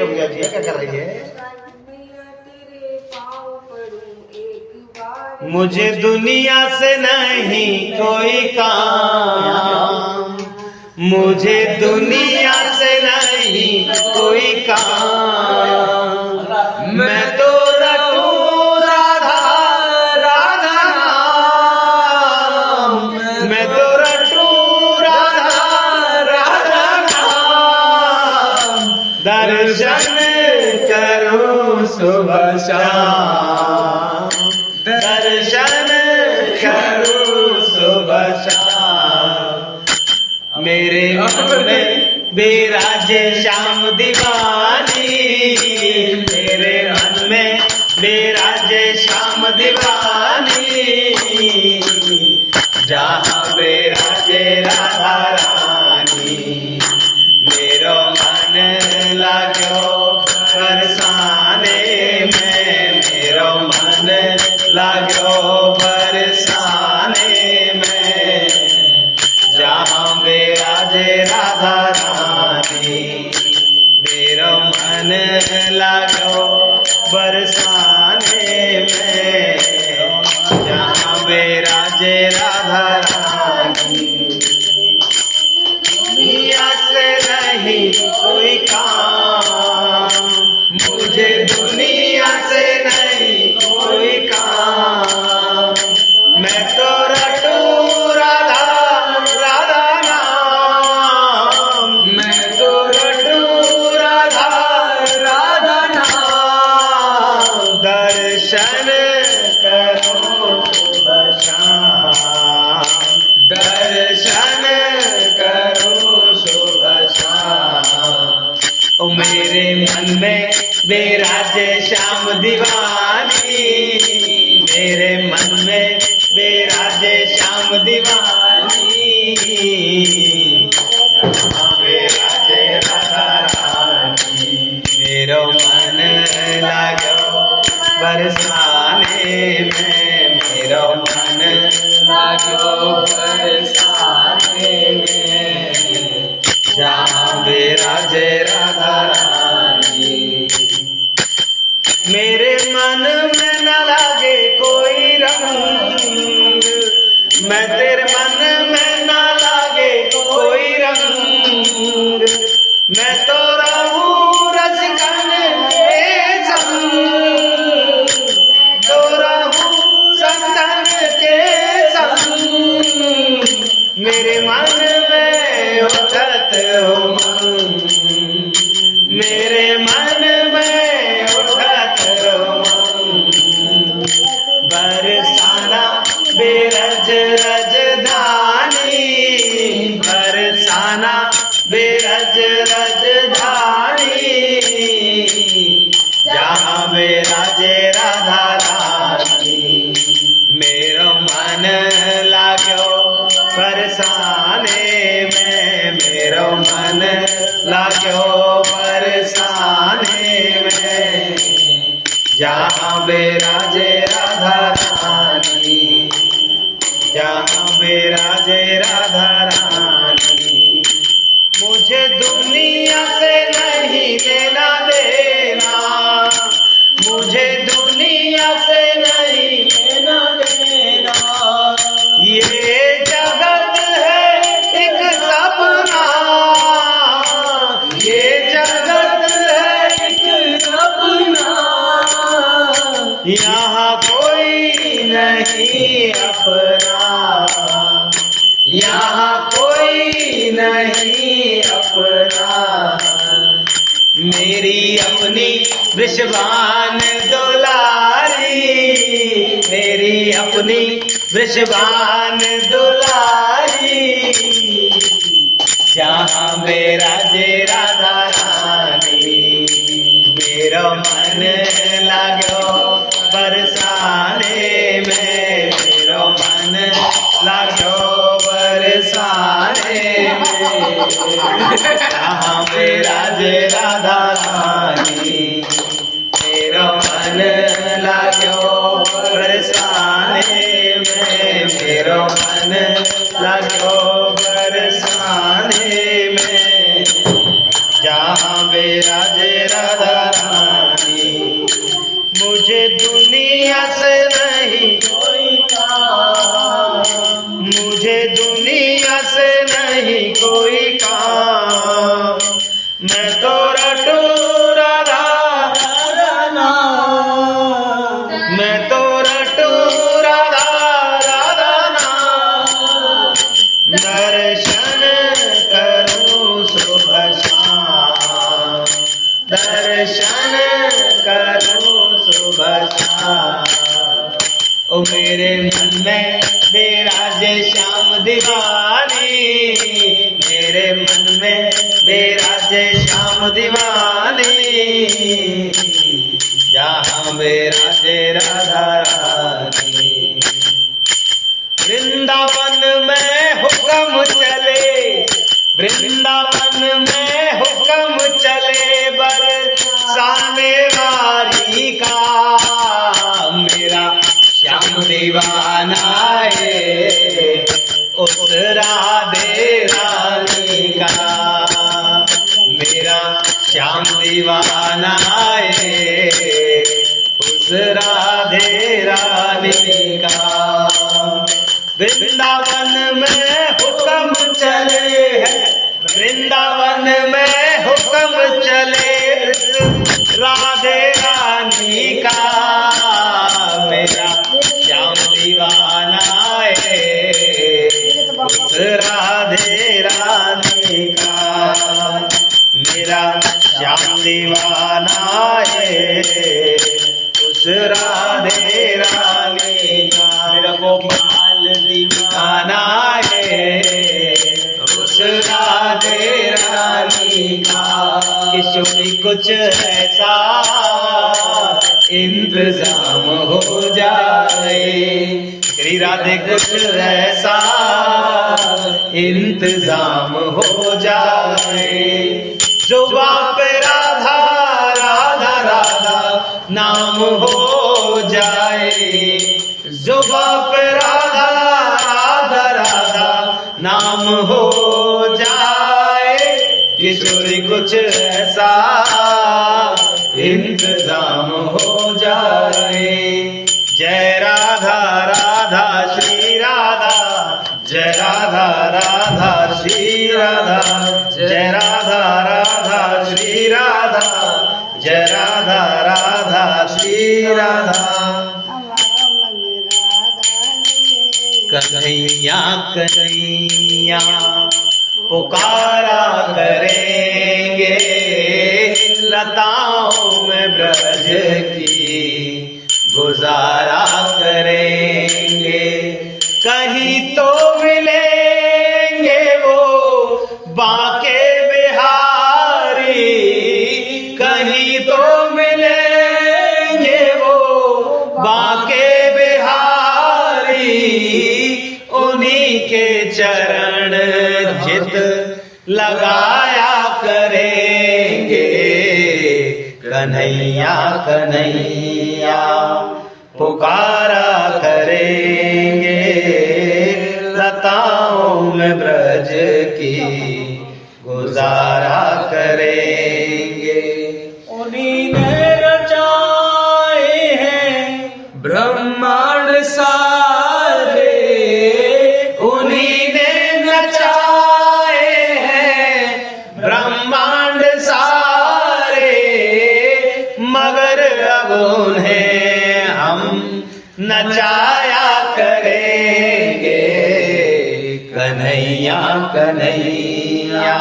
रमजा जी क्या कर रही है मुझे दुनिया से नहीं कोई काम मुझे दुनिया से नहीं कोई काम मैं तो रटूं राधा राधा नाम मैं तो रटूं राधा राधा नाम दर्शन करूं सुबह शाम दर्शन करूं सुबह शाम मेरे मन में विराजे श्याम दीवानी मेरे मन में विराजे श्याम दीवानी जहाँ विराजे राधा रानी मेरो मन लाग्यो बरसाने में मेरो मन लाग्यो बरसाने में जहाँ विराजे राधा रानी मेरो मन लाग्यो बरसाने में जहाँ विराजे राधा रानी दुनिया से नहीं कोई काम मुझे दुनिया से नहीं कोई काम मैं तो रटूं राधा राधा नाम मैं तो रटूं राधा राधा नाम दर्शन करो सुबह शाम दर्शन करो सुबह शाम ओ मेरे मन में विराजे श्याम दीवानी मेरे मन में विराजे श्याम दीवानी विराजे राधा रानी मेरो मन लागो बरसाने में मेरो मन लागो बरसाने में जहाँ विराजे राधा रानी मेरे मन में न लागे कोई रंग मैं तेरे मन में न लागे कोई रंग मैं तो रहूं रसिकन के संग तो रहूं संतन के संग बरसाने में मेरो मन लाग्यो बरसाने में जहाँ बिराजे राधा रानी जहाँ बिराजे राधा रानी मुझे दुनिया से नहीं लेना देना मुझे दुनिया से नहीं लेना देना ये जगत है एक सपना ये जगत है एक सपना यहाँ कोई नहीं अपना यहाँ कोई नहीं अपना मेरी अपनी वृषभान दुलारी मेरी अपनी वृषभान दुलारी जहाँ बिराजे राधा रानी मेरो मन लाग्यो बरसाने में मेरो मन लाग्यो बरसाने में जहाँ बिराजे राधा रानी मेरो मन लाग्यो बरसाने में मेरो मन लाग्यो बरसाने में जहाँ बिराजे राधा रानी मुझे दुनिया से नहीं कोई काम मुझे दुनिया से नहीं कोई काम मैं तो रटू राधा राधा मैं तो रटू राधा राधा दर्शन करूं सुबह शाम दर्शन करूं सुबह शाम ओ मेरे मन में बिराजे श्याम दीवानी मेरे मन में बिराजे श्याम दीवानी जहाँ बिराजे राधा रानी वृंदावन में हुक्म चले वृंदावन में हुक्म चले बरसाने वाली का मेरा श्याम दीवाना है उस राधे रानी का मेरा श्याम दीवाना है उस राधे रानी का वृंदावन में हुक्म चले है वृंदावन में हुक्म चले राधे रानी का मेरा श्याम दीवाना है उस राधे रानी का मेरा श्याम दीवाना है उस राधे रानी का मेरा गोपाल दीवाना है उस राधे रानी का किशोरी कुछ ऐसा इंतजाम हो जाए श्री राधे कुछ ऐसा इंतजाम हो जाए जो बाप राधा राधा राधा नाम हो जाए जो बाप राधा राधा राधा नाम हो जाए किशोरी कुछ ऐसा इंतजाम हो जाए जय राधा राधा श्री राधा जय राधा राधा श्री राधा जय राधा राधा श्री राधा जय राधा राधा श्री राधा कन्हैया कन्हैया पुकारा करेंगे लताओं में ब्रज की गुजारा करेंगे कहीं तो मिलेंगे वो बाके बिहारी कहीं तो मिलेंगे वो बाके बिहारी उन्हीं के चरण चित लगाया करेंगे। कन्हैया कन्हैया पुकारा करेंगे। लताओं में ब्रज की गुजारा करेंगे। उन्हीं ने रचाए हैं ब्रह्मांड सारे, उन्हीं ने नचाए हैं ब्रह्मांड सारे। मगर अब उन्हें हम नचाया करेंगे। कन्हैया कन्हैया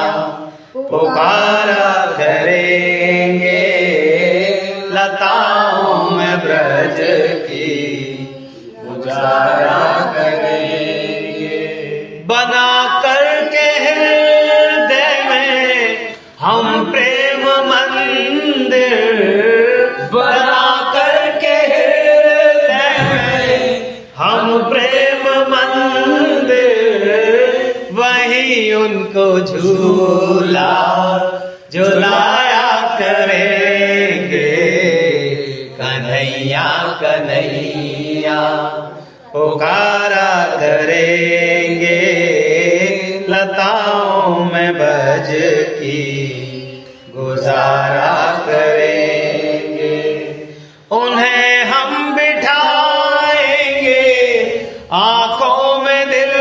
पुकारा करेंगे। लताओं में ब्रज की गुजारा करेंगे। बना करके हृदय में हम प्रेम मंदिर, बना करके हृदय में हम प्रेम मंदिर। वहीं उनको झूला झुलाया करेंगे। कन्हैया कन्हैया पुकारा करेंगे। लताओं में बज की गुजारा करेंगे। उन्हें हम बिठाएंगे आंखों में दिल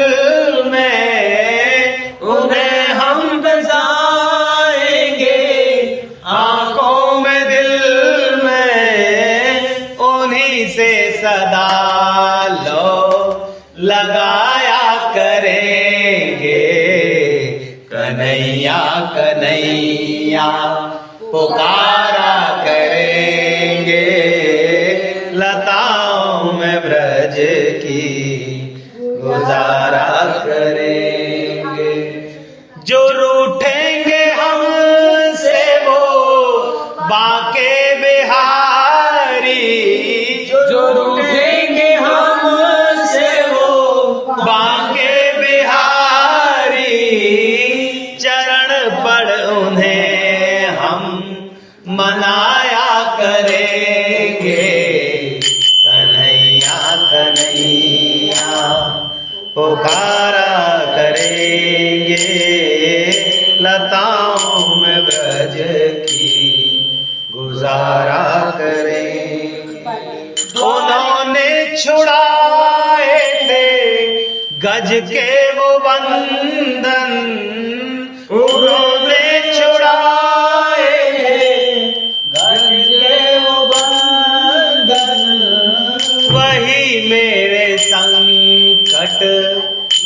में। उन्हें हम बसाएंगे आंखों में दिल में। उन्हीं से सदा लो लगाया करेंगे। कन्हैया कन्हैया पुकारा करेंगे। लताओं में ब्रज की गुजारा करेंगे। जो रूठेंगे हमसे वो बाके बिहारी। जो रूठेंगे हमसे वो बाके बिहारी। चरण पड़ उन्हें हम मनाया करेंगे। कन्हैया कन्हैया पुकारा करेंगे। लताओं में ब्रज की गुजारा करेंगे। उन्होंने छुड़ाए थे गज के वो बंधन। उन्होंने छुड़ाए थे गज के वो बंधन। वही मेरे संकट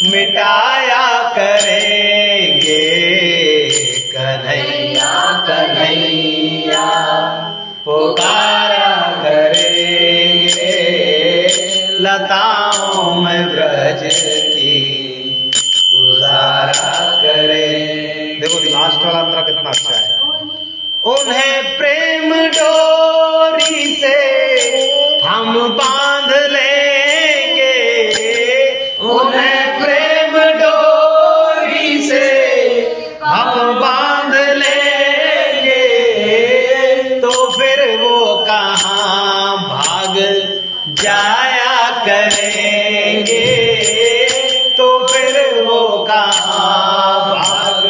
मिटाया करेंगे। कन्हैया कन्हैया पुकारा करेंगे। लताओं में ब्रज की गुजारा करें। देखो लास्ट वाला अंतरा कितना अच्छा है। उन्हें प्रेम डोरी से हम बांध लेंगे। उन्हें प्रेम डोरी से हम बांध लेंगे। तो फिर वो कहाँ भाग जाया करेंगे। तो फिर वो कहाँ भाग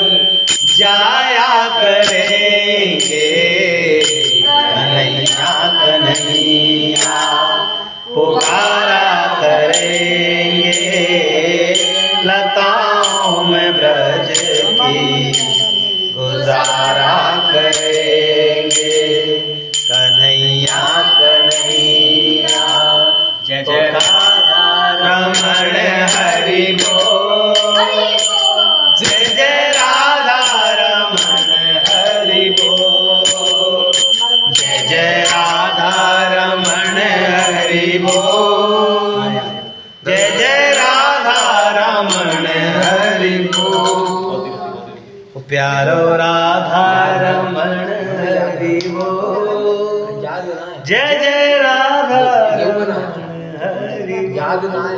जाया करेंगे। कन्हैया कन्हैया पुकारा करेंगे। लताओं में ब्रज की गुजारा करेंगे। कन्हैया कन्हैया जय जय राधा रमण हरि बोल। जय जय राधा रमण हरि बोल। जय जय राधा रमण हरि बोल। जय जय राधा रमण हरि बोल। प्यारो राधा रमण हरि बोल। जय जय राधा रमण हरि बोल।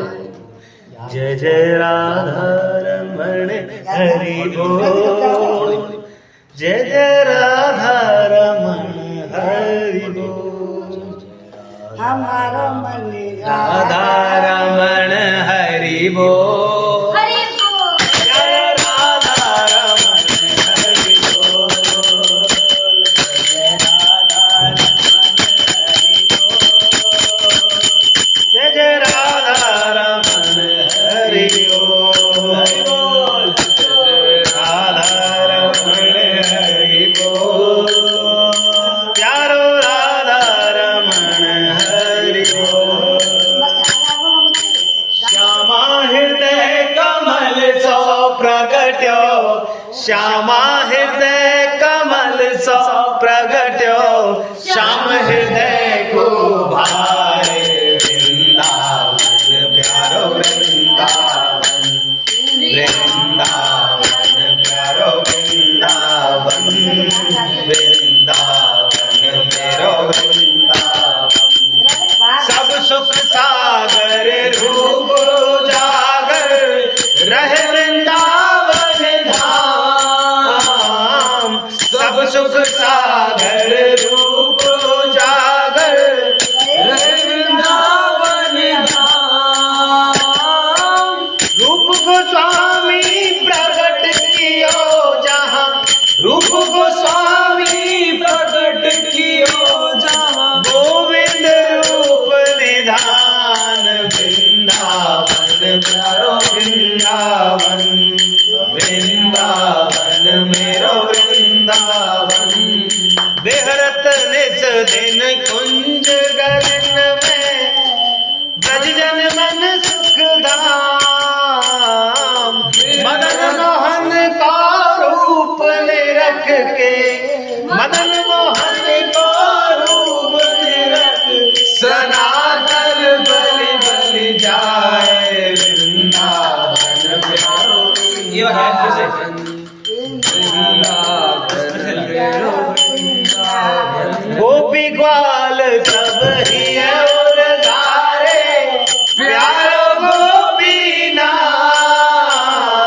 जय जय राधा रमण हरि बोल, जय जय राधा रमण हरि बोल। हमारा मन राधा रमण हरि बोल, जय राधा रमण हरि बोल, जय राधा रमण हरि बोल, जय जय राधा रमण हरि बोल, राधा रमण हरि बोल, प्यारो राधा रमण हरि बोल। श्यामा हृदय कमल सो प्रगट्यो, श्यामा हृदय कमल सो प्रगट्यो, श्याम हृदय को भाए वृंदावन प्यारो वृंदावन, वृंदावन प्यारो वृंदावन, वृंदावन मेरो वृंदावन। सब सुख सागर रूप जागर रहे वृंदावन धाम, सब सुख सागर रूप जागर रहे वृंदावन धाम। रूप गोस्वामी प्रकट कियो जहाँ, रूप गोस्वामी प्रकट कियो जहाँ, गोविंद रूप निधान वृंदावन प्यारो वृंदावन, वृंदावन मेरो वृंदावन। बेहरत निस दिन कुंज गगन में, ब्रज जन मन सुख धाम, मदन मोहन का रूप ले रख के, मदन मोहन का रूप ले रख, सनातन बलि बलि जाए वृंदावन प्यारो वृंदावन, गोपी ग्वाल सब ही और धारे, प्यारो गोपी नाम,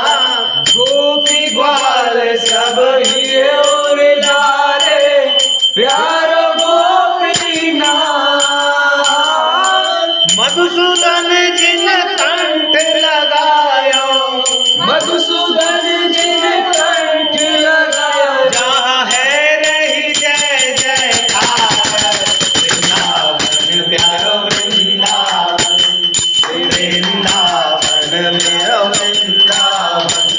गोपी ग्वाल सब ही और दारे प्यारो गोपी नाम। मधुसूदन जिन कंठ लगायो, मधुसूदन जिन कंठ लगाया, जहाँ है रही जय जयकार वृंदावन प्यारो वृंदावन, वृंदावन मेरो वृंदावन।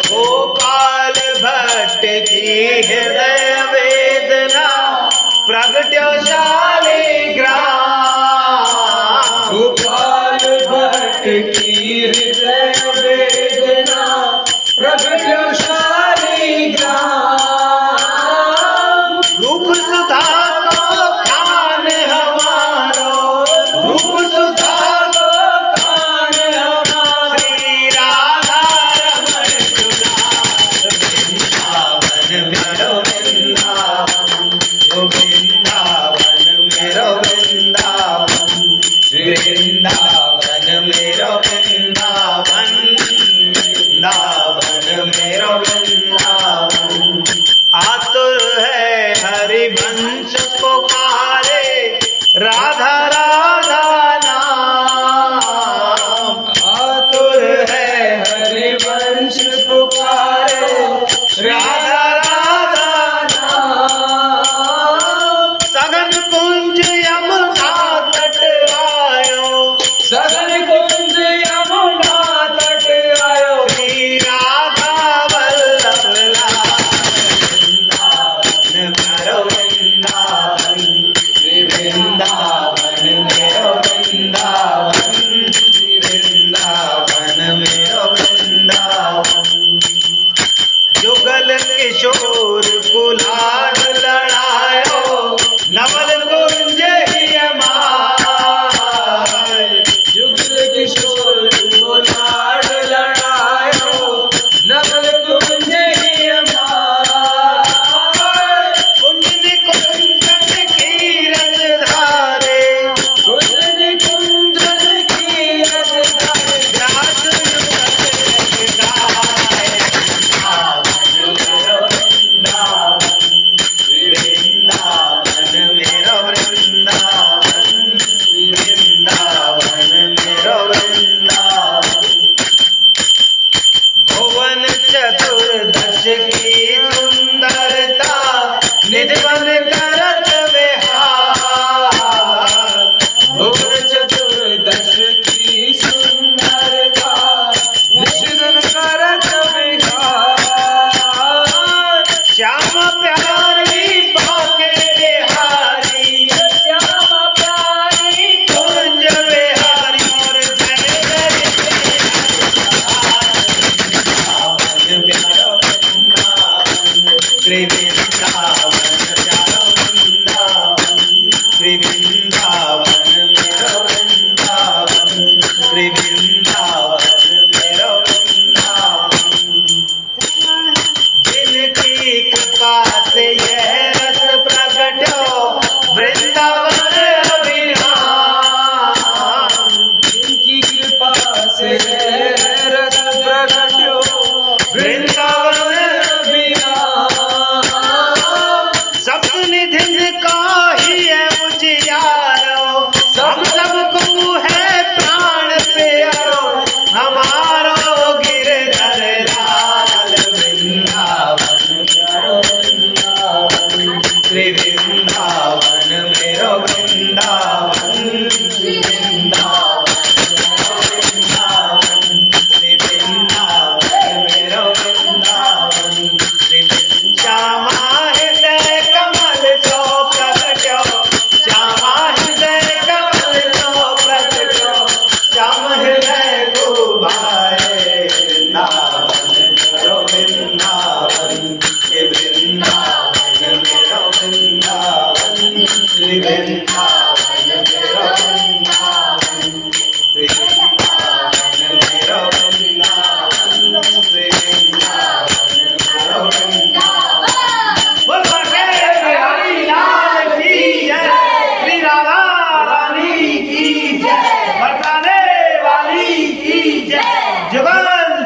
गोपाल भट्ट की हृदय वेदना प्रगट्यो शालिग्राम, गोपाल भट्ट की हृदय वेदना प्रगटशाली ग्राम। रूप सुधा को खान हमारो, रूप सुधा को कान हमारा, श्री राधा रमण सुधा वृंदावन प्यारो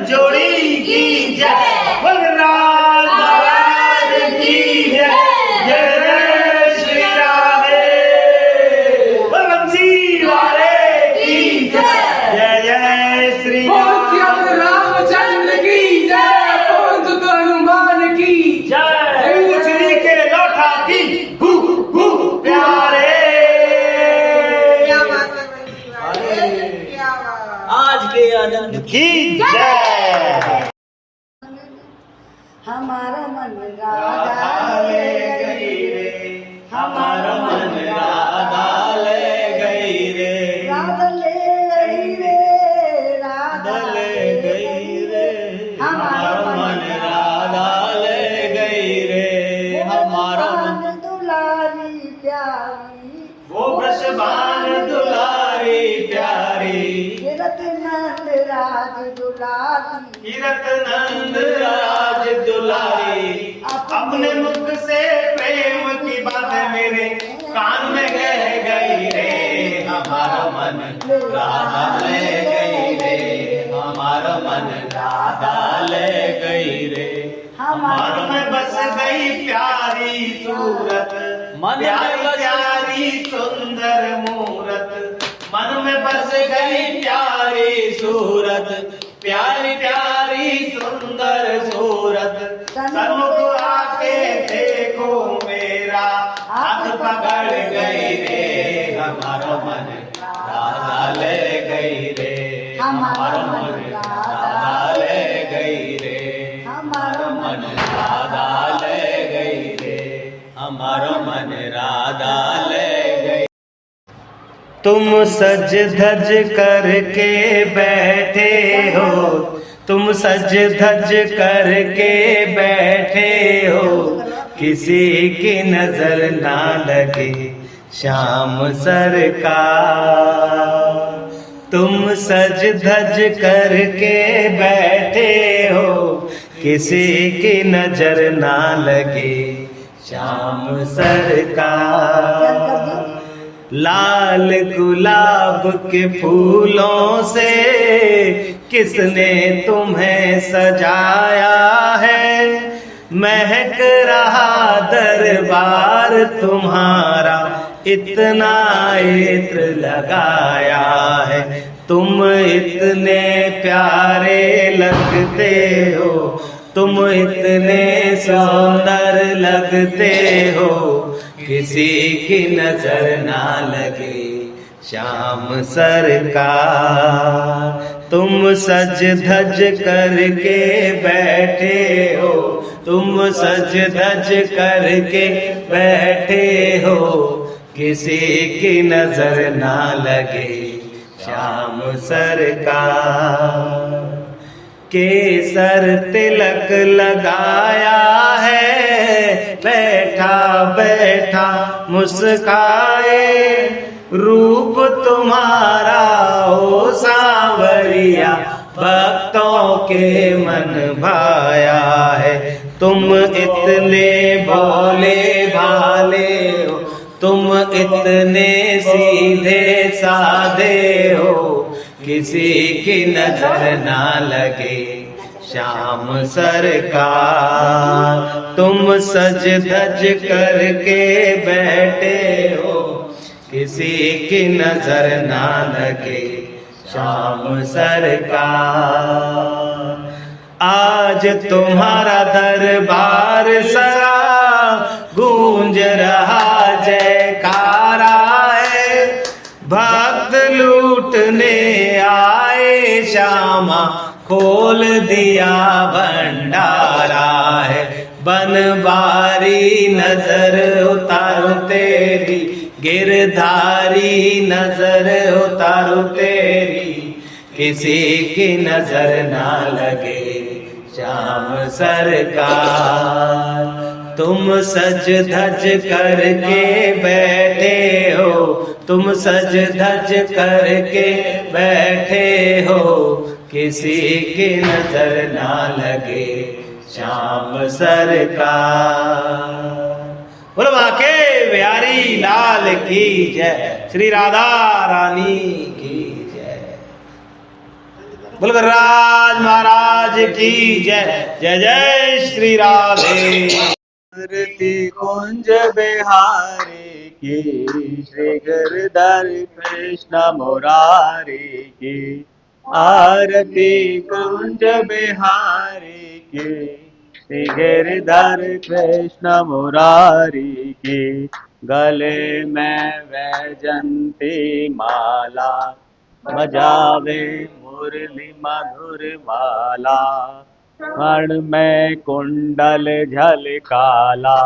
जोड़ी की जय। बलराम महाराज की जय। जय जय श्री राधे। बलवंशी वाले की जय। जय जय श्री राधे। रामचंद्र की जय। पवन सुत हनुमान की जय। श्री के लौटा की हु हु प्यारे। आज के आनंद की जय। हमारा मन राधा ले गई रे, हमारा मन राधा ले गई रे। राधा ले गई रे, राधा ले गई रे, हमारा मन राधा ले गई रे। हमारा मन दुलारी प्यारी, वो वृषभान दुलारी प्यारी। कीरत नंद राज दुलारी, कीरत नंद राज दुलारी। अपने मुख से प्रेम की बात मेरे कान में कह गई रे। हमारा मन राधा ले गई रे। हमारा मन राधा ले गई रे। मन में बस गई प्यारी सूरत, मन में प्यारी बस- प्यारी सुंदर मूरत। मन में बस गई प्यारी सूरत, प्यारी प्यारी सुंदर सूरत। सन्मुख आके देखो मेरा हाथ पकड़ गई रे। हमारा मन राधा ले गई रे। हमारा मन राधा ले गई रे। हमारा मन राधा ले गई रे। हमारा मन राधा ले गई। तुम सज धज करके बैठे हो, तुम सज धज करके बैठे हो। किसी की नजर ना लगे श्याम सरकार। तुम सज धज करके बैठे हो, किसी की नजर ना लगे श्याम सरकार। लाल गुलाब के फूलों से किसने तुम्हें सजाया है। महक रहा दरबार तुम्हारा, इतना इत्र लगाया है। तुम इतने प्यारे लगते हो, तुम इतने सुंदर लगते हो। किसी की नजर ना लगे श्याम सरकार। तुम सज धज करके बैठे हो, तुम सज धज करके बैठे हो। किसी की नजर ना लगे श्याम सरकार। केसर तिलक लगाया है, बैठा बैठा मुस्काए। रूप तुम्हारा ओ सांवरिया, भक्तों के मन भाया है। तुम इतने भोले भाले हो, तुम इतने सीधे साधे हो। किसी की नजर ना लगे श्याम सरकार। तुम सज धज करके बैठे हो, किसी की नजर ना लगे श्याम सरकार। आज तुम्हारा दरबार सरा गूंज रहा जयकारा है। भक्त लूटने आए श्यामा, खोल दिया भंडारा है। बनवारी नजर उतारो तेरी, गिरधारी नजर उतारो तेरी। किसी की नजर ना लगे श्याम सरकार। तुम सज धज करके बैठे हो, तुम सज धज करके बैठे हो। किसी की नजर ना लगे श्याम सरकार। बोलो बाके बिहारी लाल की जय। श्री राधा रानी की जय। बुलगराज महाराज की जय। जय जय श्री राधे। आरती कुंज बिहारी की, श्री गिरधर कृष्ण मुरारी की। आरती कुंज बिहारी की, श्री गिरधर कृष्ण मुरारी की। गले में वैजंती माला, बजावे मुरली मधुर वाला। कण में कुंडल झलकाला,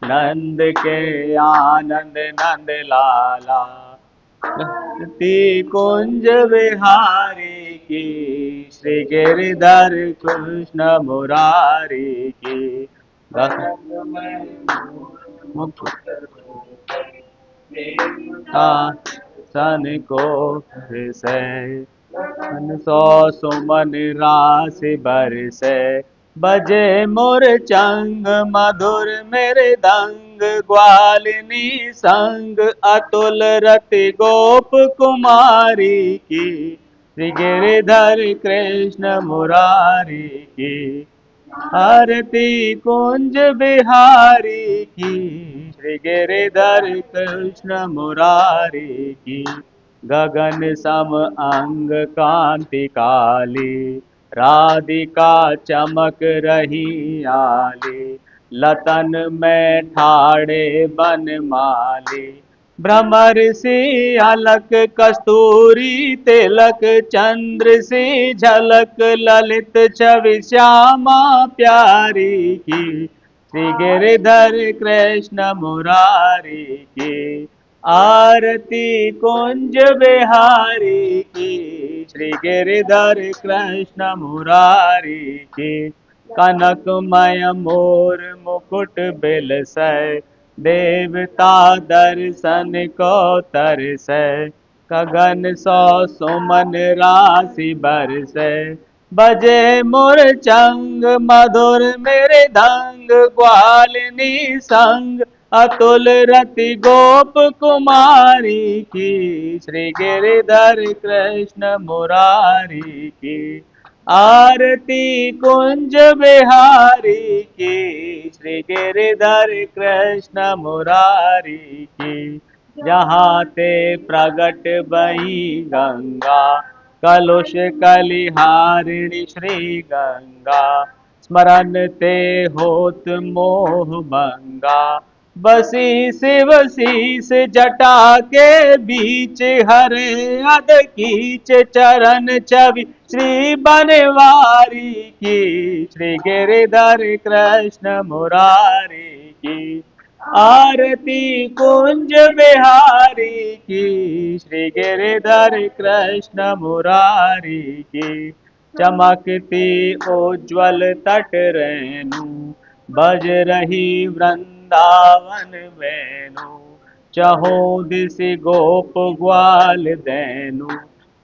नंद के आनंद नंद लाला। आरती कुंज बिहारी की, श्री गिरधर कृष्ण मुरारी की। सन को से सौ सुमन राशि बरसे। बजे मोर चंग मधुर मेरे दंग, ग्वालिनी संग अतुल रति गोप कुमारी की। श्री गिरधर कृष्ण मुरारी की। आरती कुंज बिहारी की, श्री गिरधर कृष्ण मुरारी की। गगन सम अंग कांति काली, राधिका चमक रही आली। लतन में ठाड़े बनमाली, भ्रमर सी अलक कस्तूरी तिलक। चंद्र सी झलक ललित छवि श्यामा प्यारी की। श्री गिरधर कृष्ण मुरारी की। आरती कुंज बिहारी की, श्री गिरधर कृष्ण मुरारी की। कनकमय मोर मुकुट बिलसै, देवता दर्शन को तरसै। गगन सौ सुमन राशि बरसै, बजे मोर चंग मधुर मेरे दंग। ग्वालिनी संग अतुल रति गोप कुमारी की। श्री गिरधर कृष्ण मुरारी की। आरती कुंज बिहारी की, श्री गिरधर कृष्ण मुरारी की। जहाँ ते प्रगट बही गंगा, कलुष कलिहारिणी श्री गंगा। स्मरण ते होत मोह भंगा, बसी शिव शीस जटा के बीच। हरे अध कीच चरण छवि श्री बनवारी की। श्री गिरधर कृष्ण मुरारी की। आरती कुंज बिहारी की, श्री गिरधर कृष्ण मुरारी की। चमकती उज्ज्वल तट रेणु, बज रही वृंदावन वेणु। चहुँ दिसि गोप ग्वाल देनु,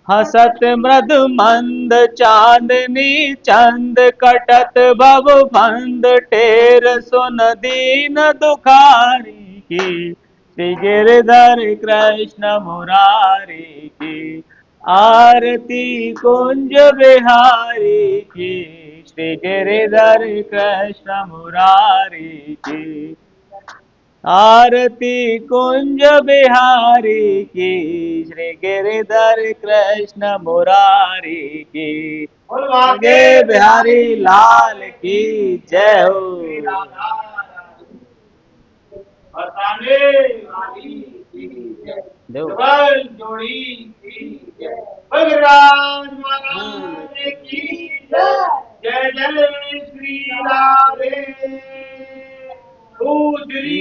हसत मृद मंद चांदनी चंद। कटत भव फंद टेर सुन दीन दुखारी की। श्री गिरधर कृष्ण मुरारी की। आरती कुंज बिहारी की, श्री गिरधर कृष्ण मुरारी की। आरती कुंज बिहारी की, श्री गिरधर कृष्ण मुरारी की। आगे बिहारी लाल की जय हो। बताने वाली की जय। देव। डबल जोड़ी की जय। बलराज महाराज की जय। जय जय श्री राधे।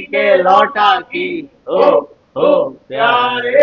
के लौटा की हो प्यारे।